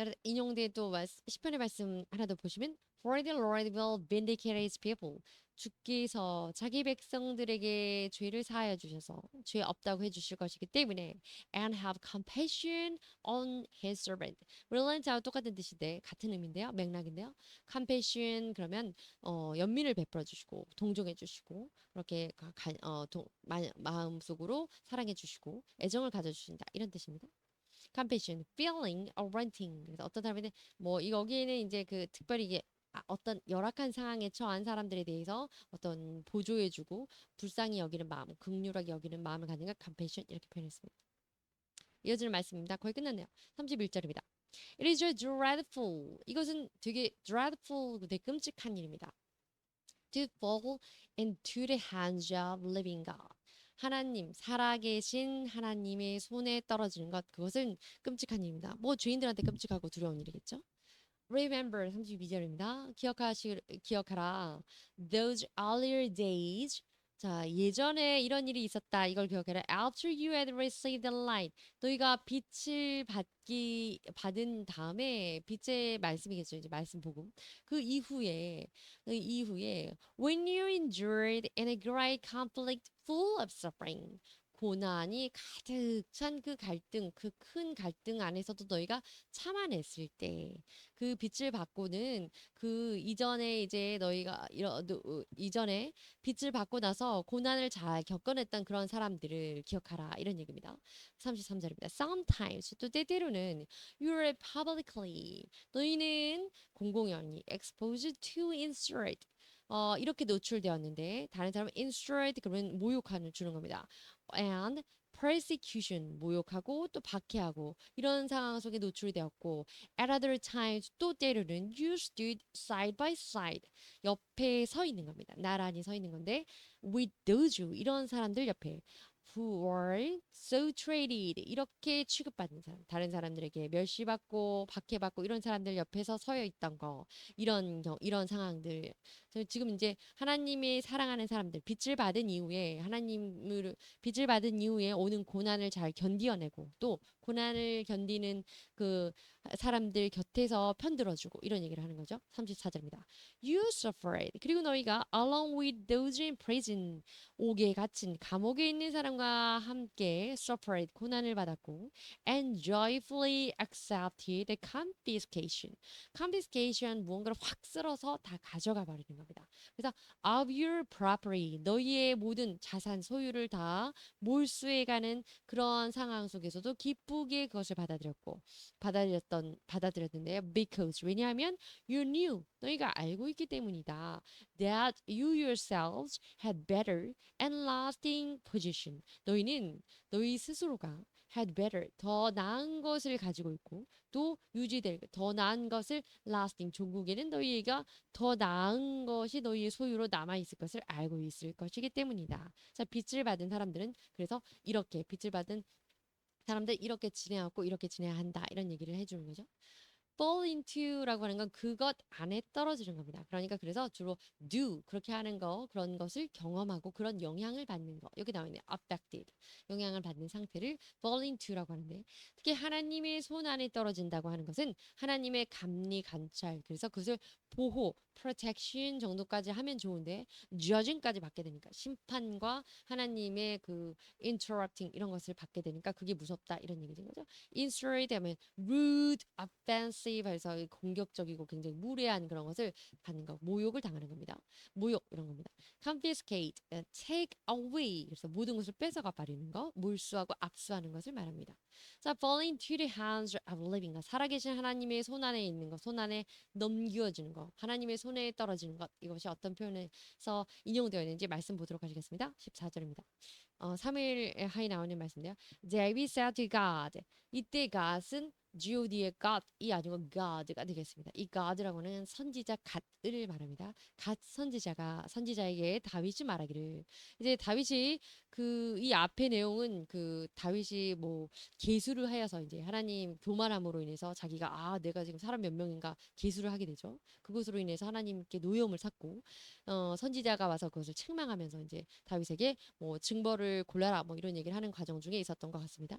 자, 인용된 또 10편의 말씀 하나 더 보시면 For the Lord will vindicate his people. 주께서 자기 백성들에게 죄를 사하여 주셔서 죄 없다고 해주실 것이기 때문에 and have compassion on his servant. relent하고 똑같은 뜻인데 같은 의미인데요. 맥락인데요. compassion 그러면 연민을 베풀어 주시고 동정해 주시고 그렇게 마음속으로 사랑해 주시고 애정을 가져 주신다 이런 뜻입니다. compassion, feeling, or wanting. 그래서 어떤 사람인데 뭐 여기에는 이제 그 특별히 이게 어떤 열악한 상황에 처한 사람들에 대해서 어떤 보조해주고 불쌍히 여기는 마음, 긍휼하게 여기는 마음을 갖는 걸 compassion 이렇게 표현했습니다. 이어지는 말씀입니다. 거의 끝났네요. 31절입니다. It is dreadful. 이것은 되게 dreadful, 되게 끔찍한 일입니다. To fall into the hands of living God. 하나님, 살아계신 하나님의 손에 떨어지는 것, 그것은 끔찍한 일입니다. 뭐 죄인들한테 끔찍하고 두려운 일이겠죠? Remember 32절입니다. 기억하라. Those earlier days. 자, 예전에 이런 일이 있었다. 이걸 기억해라. After you had received the light. 너희가 빛을 받은 다음에 빛의 말씀이겠죠. 이제 말씀 복음. 그 이후에 when you endured in a great conflict full of suffering. 고난이 가득 찬 그 갈등, 그 큰 갈등 안에서도 너희가 참아냈을 때 그 빛을 받고는 그 이전에 이제 너희가 이전에 빛을 받고 나서 고난을 잘 겪어냈던 그런 사람들을 기억하라 이런 얘기입니다. 33절입니다. Sometimes 또 때때로는 you're publicly 너희는 공공연히 exposed to insult 이렇게 노출되었는데 다른 사람은 insult 그러면 모욕하는 주는 겁니다. And persecution 모욕하고 또 박해하고 이런 상황 속에 노출되었고 at other times 또 때로는 you stood side by side 옆에 서 있는 겁니다. 나란히 서 있는 건데 with those 이런 사람들 옆에 who were so treated 이렇게 취급받는 사람 다른 사람들에게 멸시받고 박해받고 이런 사람들 옆에서 서 있던 거 이런 상황들 지금 이제 하나님의 사랑하는 사람들 빛을 받은 이후에 오는 고난을 잘 견디어내고 또 고난을 견디는 그 사람들 곁에서 편들어주고 이런 얘기를 하는 거죠. 34절입니다. You suffered. 그리고 너희가 along with those in prison 옥에 갇힌 감옥에 있는 사람과 함께 suffered 고난을 받았고 and joyfully accepted the confiscation. confiscation 무언가를 확 쓸어서 다 가져가 버리는 겁니다. 그래서 of your property 너희의 모든 자산 소유를 다 몰수해가는 그런 상황 속에서도 기쁘게 그것을 받아들였는데요. Because 왜냐하면 you knew 너희가 알고 있기 때문이다. That you yourselves had better and lasting position. 너희 스스로가 had better 더 나은 것을 가지고 있고 또 유지될 더 나은 것을 lasting 종국에는 너희가 더 나은 것이 너희의 소유로 남아 있을 것을 알고 있을 것이기 때문이다. 자, 빛을 받은 사람들은 그래서 이렇게 빛을 받은 사람들 이렇게 지내왔고 이렇게 지내야 한다 이런 얘기를 해주는 거죠. fall into라고 하는 건 그것 안에 떨어지는 겁니다. 그러니까 그래서 주로 do 그렇게 하는 거 그런 것을 경험하고 그런 영향을 받는 거 여기 나와 있네요. affected 영향을 받는 상태를 fall into라고 하는데 특히 하나님의 손 안에 떨어진다고 하는 것은 하나님의 감리 관찰 그래서 그것을 보호 protection 정도까지 하면 좋은데 judging까지 받게 되니까 심판과 하나님의 그 interrupting 이런 것을 받게 되니까 그게 무섭다 이런 얘기인 거죠. insult 하면 rude, offensive 해서 공격적이고 굉장히 무례한 그런 것을 받는 거 모욕을 당하는 겁니다. 모욕 이런 겁니다. confiscate, take away 그래서 모든 것을 뺏어가 버리는 거 몰수하고 압수하는 것을 말합니다. 자, fall into the hands of living God 살아계신 하나님의 손 안에 있는 것, 손 안에 넘겨지는 것, 하나님의 손에 떨어지는 것 이것이 어떤 표현에서 인용되어 있는지 말씀 보도록 하시겠습니다. 14절입니다. 3일 하에 나오는 말씀인데요. David said to God. 이때 God은 God의 God이 아니고 God가 되겠습니다. 이 God라고는 선지자 갓을 말합니다. 갓 선지자에게 다윗이 말하기를 이제 다윗이 그 이 앞의 내용은 그 다윗이 뭐 계수를 하여서 이제 하나님 교만함으로 인해서 자기가 내가 지금 사람 몇 명인가 계수를 하게 되죠. 그것으로 인해서 하나님께 노여움을 샀고 선지자가 와서 그것을 책망하면서 이제 다윗에게 뭐 징벌을 골라라 뭐 이런 얘기를 하는 과정 중에 있었던 것 같습니다.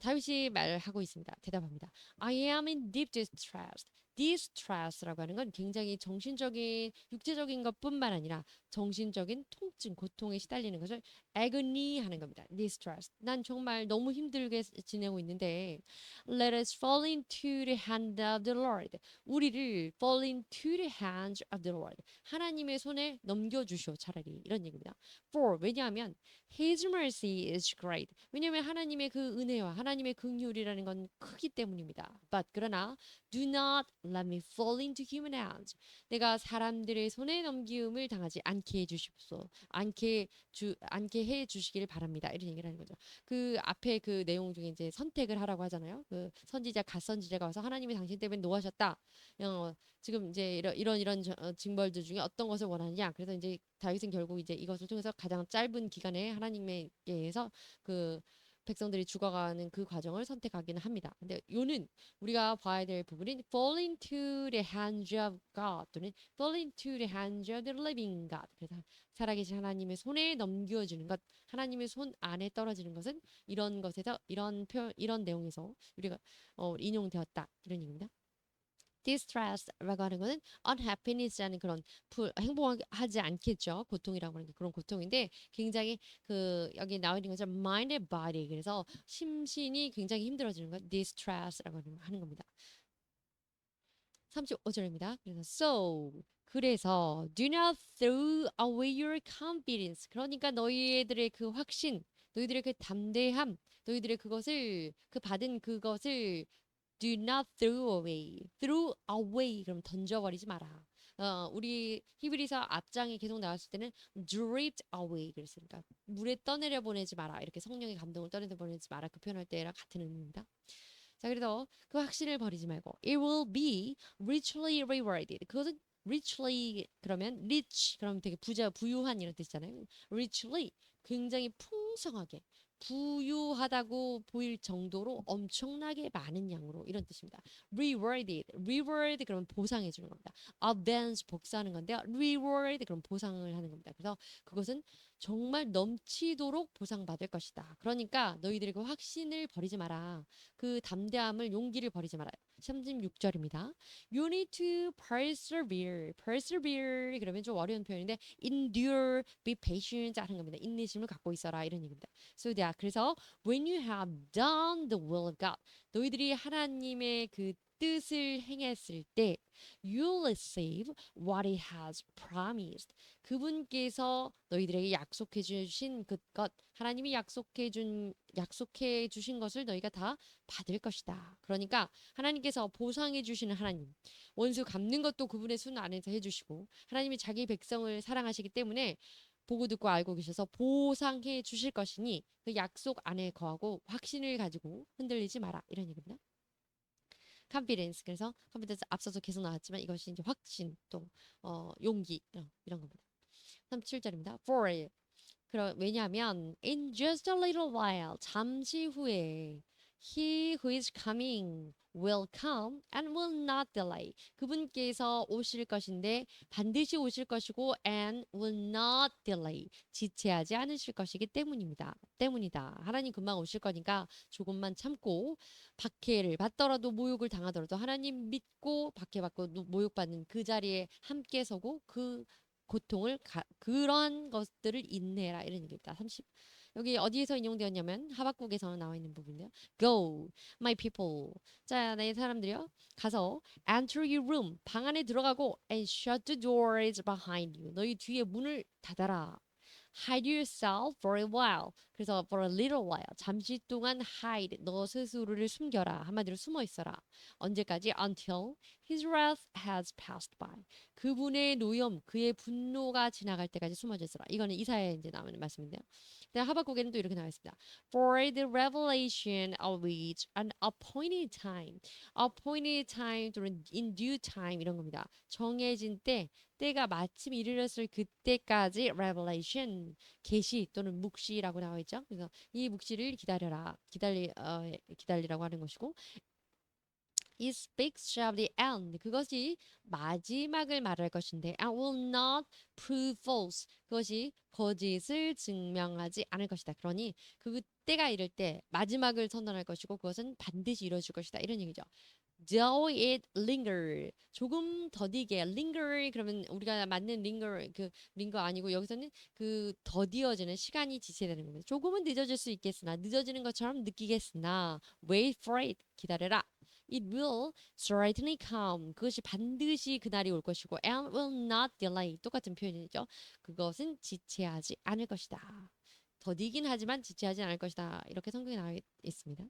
다윗이 말하고 있습니다. 대답합니다. I am in deep distress. distress라고 하는 건 굉장히 정신적인, 육체적인 것뿐만 아니라 정신적인 통증, 고통에 시달리는 것을 agony 하는 겁니다. distress. 난 정말 너무 힘들게 지내고 있는데 let us fall into the hand of the Lord. 우리를 fall into the hands of the Lord. 하나님의 손에 넘겨주시오. 차라리 이런 얘기입니다. For 왜냐하면 His mercy is great. 왜냐하면 하나님의 그 은혜와 하나님의 긍휼이라는 건 크기 때문입니다. But 그러나 do not let me fall into human hands. 내가 사람들의 손에 넘기움을 당하지 않게 해주십시오. 않게 해 주시기를 바랍니다. 이런 얘기를 하는 거죠. 그 앞에 그 내용 중에 이제 선택을 하라고 하잖아요. 그 선지자 갓선지자가 와서 하나님이 당신 때문에 노하셨다. 지금 이제 이런 징벌들 중에 어떤 것을 원하느냐. 그래서 이제 다윗은 결국 이제 이것을 통해서 가장 짧은 기간에 하나님에 의해서 그 백성들이 죽어가는 그 과정을 선택하기는 합니다. 근데 요는 우리가 봐야 될 부분인 fall into the hands of God 또는 fall into the hands of the living God. 그래서 살아계신 하나님의 손에 넘겨주는 것, 하나님의 손 안에 떨어지는 것은 이런 것에서 이런 표현, 이런 내용에서 우리가 인용되었다 이런 얘기입니다. distress라고 하는 거는 unhappiness라는 그런 행복하지 않겠죠. 고통이라고 하는 게 그런 고통인데 굉장히 그 여기 나와 있는 것처럼 mind and body 그래서 심신이 굉장히 힘들어지는 것 distress라고 하는 겁니다. 35절입니다. 그래서 그래서 do not throw away your confidence. 그러니까 너희들의 그 확신, 너희들의 그 담대함, 너희들의 그것을 그 받은 그것을 do not throw away. throw away 그럼 던져버리지 마라. 우리 히브리서 앞장에 계속 나왔을 때는 drift away 그랬으니까 물에 떠내려 보내지 마라. 이렇게 성령의 감동을 떠내려 보내지 마라. 그 표현할 때랑 같은 의미입니다. 자, 그래서 그 확신을 버리지 말고 it will be richly rewarded. 그것은 richly 그러면 rich 그러면 되게 부유한 이런 뜻이잖아요. richly 굉장히 풍성하게 부유하다고 보일 정도로 엄청나게 많은 양으로 이런 뜻입니다. reward 그러면 보상해 주는 겁니다. avenge 복사하는 건데요. reward 그럼 보상을 하는 겁니다. 그래서 그것은 정말 넘치도록 보상받을 것이다. 그러니까 너희들이 그 확신을 버리지 마라. 그 담대함을 용기를 버리지 말아요. 36절입니다. You need to persevere. persevere 그러면 좀 어려운 표현인데 endure, be patient 하는 겁니다. 인내심을 갖고 있어라 이런 얘기입니다. So that 그래서 when you have done the will of God 너희들이 하나님의 그 뜻을 행했을 때 you receive what he has promised. 그분께서 너희들에게 약속해 주신 그것 하나님이 약속해 주신 것을 너희가 다 받을 것이다. 그러니까 하나님께서 보상해 주시는 하나님. 원수 갚는 것도 그분의 손 안에서 해 주시고 하나님이 자기 백성을 사랑하시기 때문에 보고 듣고 알고 계셔서 보상해 주실 것이니 그 약속 안에 거하고 확신을 가지고 흔들리지 마라. 이런 얘기입니다. confidence 그래서 confidence 앞서서 계속 나왔지만 이것이 이제 확신 또 용기 이런 겁니다. 37절입니다. For 왜냐하면 in just a little while 잠시 후에 he who is coming will come and will not delay. 그분께서 오실 것인데 반드시 오실 것이고 and will not delay. 지체하지 않으실 것이기 때문이다. 하나님 금방 오실 거니까 조금만 참고 박해를 받더라도 모욕을 당하더라도 하나님 믿고 박해받고 모욕받는 그 자리에 함께 서고 그 고통을 그런 것들을 인내라 이런 얘기입니다. 30 여기 어디에서 인용되었냐면 하박국에서 나와 있는 부분인데요. Go, my people. 자, 내 사람들이요. 가서 enter your room. 방 안에 들어가고 and shut the doors behind you. 너희 뒤에 문을 닫아라. Hide yourself for a while. 그래서 for a little while. 잠시 동안 hide. 너 스스로를 숨겨라. 한마디로 숨어 있어라. 언제까지? Until his wrath has passed by. 그분의 노염, 그의 분노가 지나갈 때까지 숨어져 있어라. 이거는 이사야에 이제 나오는 말씀인데요. 하박국에는 또 이렇게 나와 있습니다. For the revelation of which an appointed time, appointed time 또는 in due time 이런 겁니다. 정해진 때가 마침 이르렀을 그때까지 revelation 계시 또는 묵시라고 나와 있죠. 그래서 이 묵시를 기다리라고 하는 것이고 It speaks of the end. 그것이 마지막을 말할 것인데, and will not prove false. 그것이 거짓을 증명하지 않을 것이다. 그러니 그 때가 이를 때 마지막을 선언할 것이고 그것은 반드시 이루어질 것이다. 이런 얘기죠. Though it linger. 조금 더디게 linger 그러면 우리가 맞는 linger 그 linger 아니고 여기서는 그 더디어지는 시간이 지체되는 겁니다. 조금은 늦어질 수 있겠으나 늦어지는 것처럼 느끼겠으나 wait for it. 기다려라. It will certainly come. 그것이 반드시 그날이 올 것이고 and will not delay. 똑같은 표현이죠. 그것은 지체하지 않을 것이다. 더디긴 하지만 지체하지 않을 것이다. 이렇게 성경에 나와 있습니다.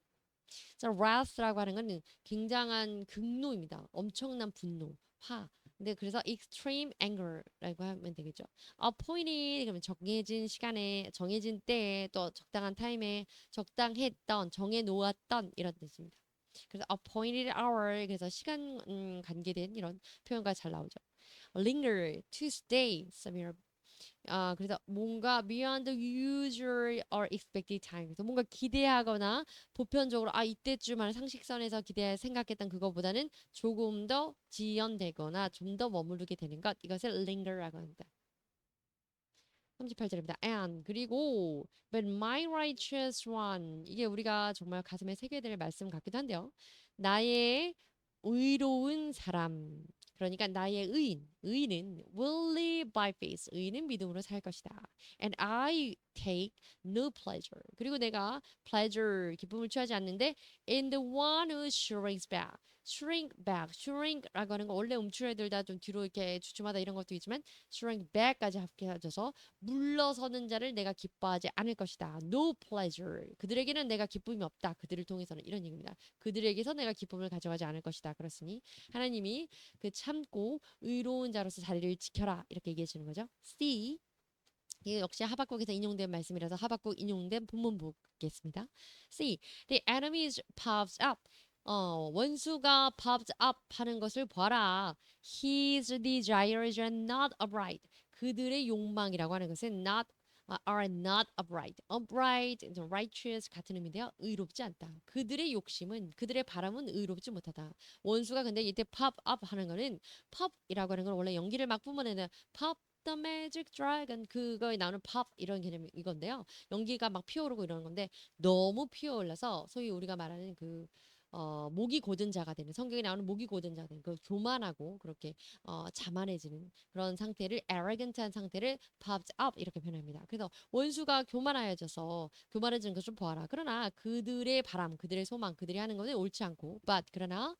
자, wrath라고 하는 건 굉장한 극노입니다. 엄청난 분노, 화. 근데 그래서 extreme anger라고 하면 되겠죠. appointed 그러면 정해진 시간에, 정해진 때에, 또 적당한 타임에, 적당했던, 정해 놓았던 이런 뜻입니다. 그래서 appointed hour 그래서 시간 관계된 이런 표현가 잘 나오죠. linger, to stay, severe 그래서 뭔가 beyond the usual or expected time. 그래서 뭔가 기대하거나 보편적으로 이때쯤 하는 상식선에서 기대 생각했던 그거보다는 조금 더 지연되거나 좀 더 머무르게 되는 것. 이것을 linger라고 합니다. 38절입니다. And 그리고 but my righteous one 이게 우리가 정말 가슴에 새겨야 될 말씀 같기도 한데요. 나의 의로운 사람 그러니까 나의 의인은 will live by faith 의인은 믿음으로 살 것이다. And I take no pleasure 그리고 내가 pleasure 기쁨을 취하지 않는데 in the one who shrinks back shrink라고 하는 거 원래 움츠러들다 좀 뒤로 이렇게 주춤하다 이런 것도 있지만 shrink back까지 합해져서 물러서는 자를 내가 기뻐하지 않을 것이다. No pleasure. 그들에게는 내가 기쁨이 없다. 그들을 통해서는 이런 얘기입니다. 그들에게서 내가 기쁨을 가져가지 않을 것이다. 그렇으니 하나님이 그 참고 의로운 자로서 자리를 지켜라. 이렇게 얘기해 주는 거죠. C 이게 역시 하박국에서 인용된 말씀이라서 하박국 인용된 본문 보겠습니다. C. The enemy puffs up. 원수가 puffed up 하는 것을 봐라. His desires are not upright. 그들의 욕망이라고 하는 것은 are not upright. upright, righteous 같은 의미인데요. 의롭지 않다. 그들의 욕심은, 그들의 바람은 의롭지 못하다. 원수가 근데 이때 pop up 하는 거는 pop이라고 하는 건 원래 연기를 막 뿜어내는 pop the magic dragon 그거에 나오는 pop 이런 개념이 이건데요. 연기가 막 피어오르고 이러는 건데 너무 피어올라서 소위 우리가 말하는 목이 곧은 자가 되는 성경에 나오는 목이 곧은 자가 되는 그 교만하고 그렇게 자만해지는 그런 상태를 arrogant한 상태를 puffed up 이렇게 표현합니다. 그래서 원수가 교만하여져서 교만해지는 것을 보아라. 그러나 그들의 바람, 그들의 소망, 그들이 하는 것은 옳지 않고 but 그러나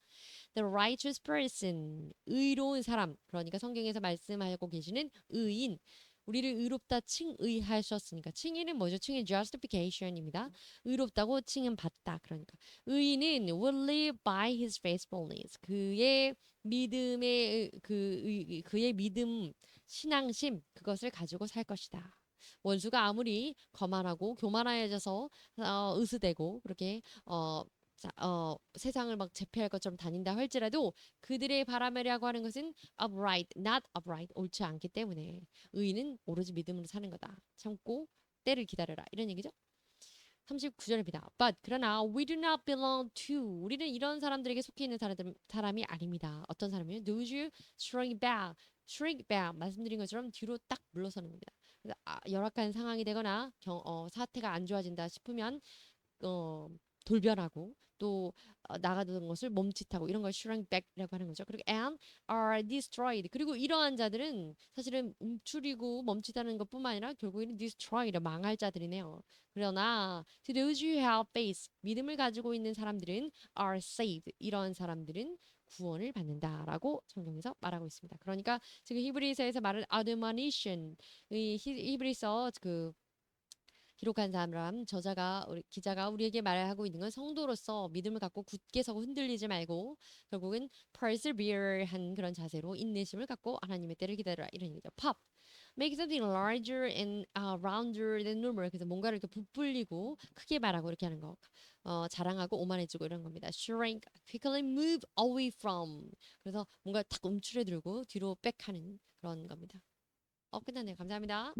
the righteous person 의로운 사람 그러니까 성경에서 말씀하고 계시는 의인 우리를 의롭다 칭의하셨으니까 칭의는 뭐죠? 칭의 justification입니다. 의롭다고 칭은받다. 그러니까 의인은 will live by his faithfulness. 그의 믿음의 그의 믿음 신앙심 그것을 가지고 살 것이다. 원수가 아무리 거만하고 교만하여져서 으스대고 그렇게 세상을 막 제패할 것처럼 다닌다 할지라도 그들의 바람이라고 하는 것은 upright, not upright, 옳지 않기 때문에 의인은 오로지 믿음으로 사는 거다. 참고 때를 기다려라. 이런 얘기죠. 39절입니다. But 그러나 we do not belong to 우리는 이런 사람들에게 속해 있는 사람이 아닙니다. 어떤 사람이요? Those who shrink back 말씀드린 것처럼 뒤로 딱 물러서는 겁니다. 그래서 열악한 상황이 되거나 사태가 안 좋아진다 싶으면 돌변하고 또 나가던 것을 멈칫하고 이런 걸 shrink back이라고 하는 거죠. 그리고 and are destroyed. 그리고 이러한 자들은 사실은 움츠리고 멈칫하는 것뿐만 아니라 결국에는 destroyed 망할 자들이네요. 그러나 to those who have faith 믿음을 가지고 있는 사람들은 are saved. 이런 사람들은 구원을 받는다라고 성경에서 말하고 있습니다. 그러니까 지금 히브리서에서 말하는 admonition 이 히브리서 기록한 사람 기자가 우리에게 말하고 있는 건 성도로서 믿음을 갖고 굳게 서고 흔들리지 말고 결국은 persevere한 그런 자세로 인내심을 갖고 하나님의 때를 기다려라 이런 얘기죠. pop make something larger and rounder than normal 그래서 뭔가를 이렇게 부풀리고 크게 말하고 이렇게 하는 거 자랑하고 오만해지고 이런 겁니다. shrink quickly move away from 그래서 뭔가 탁 움츠러들고 뒤로 백하는 그런 겁니다. 끝났네요. 감사합니다.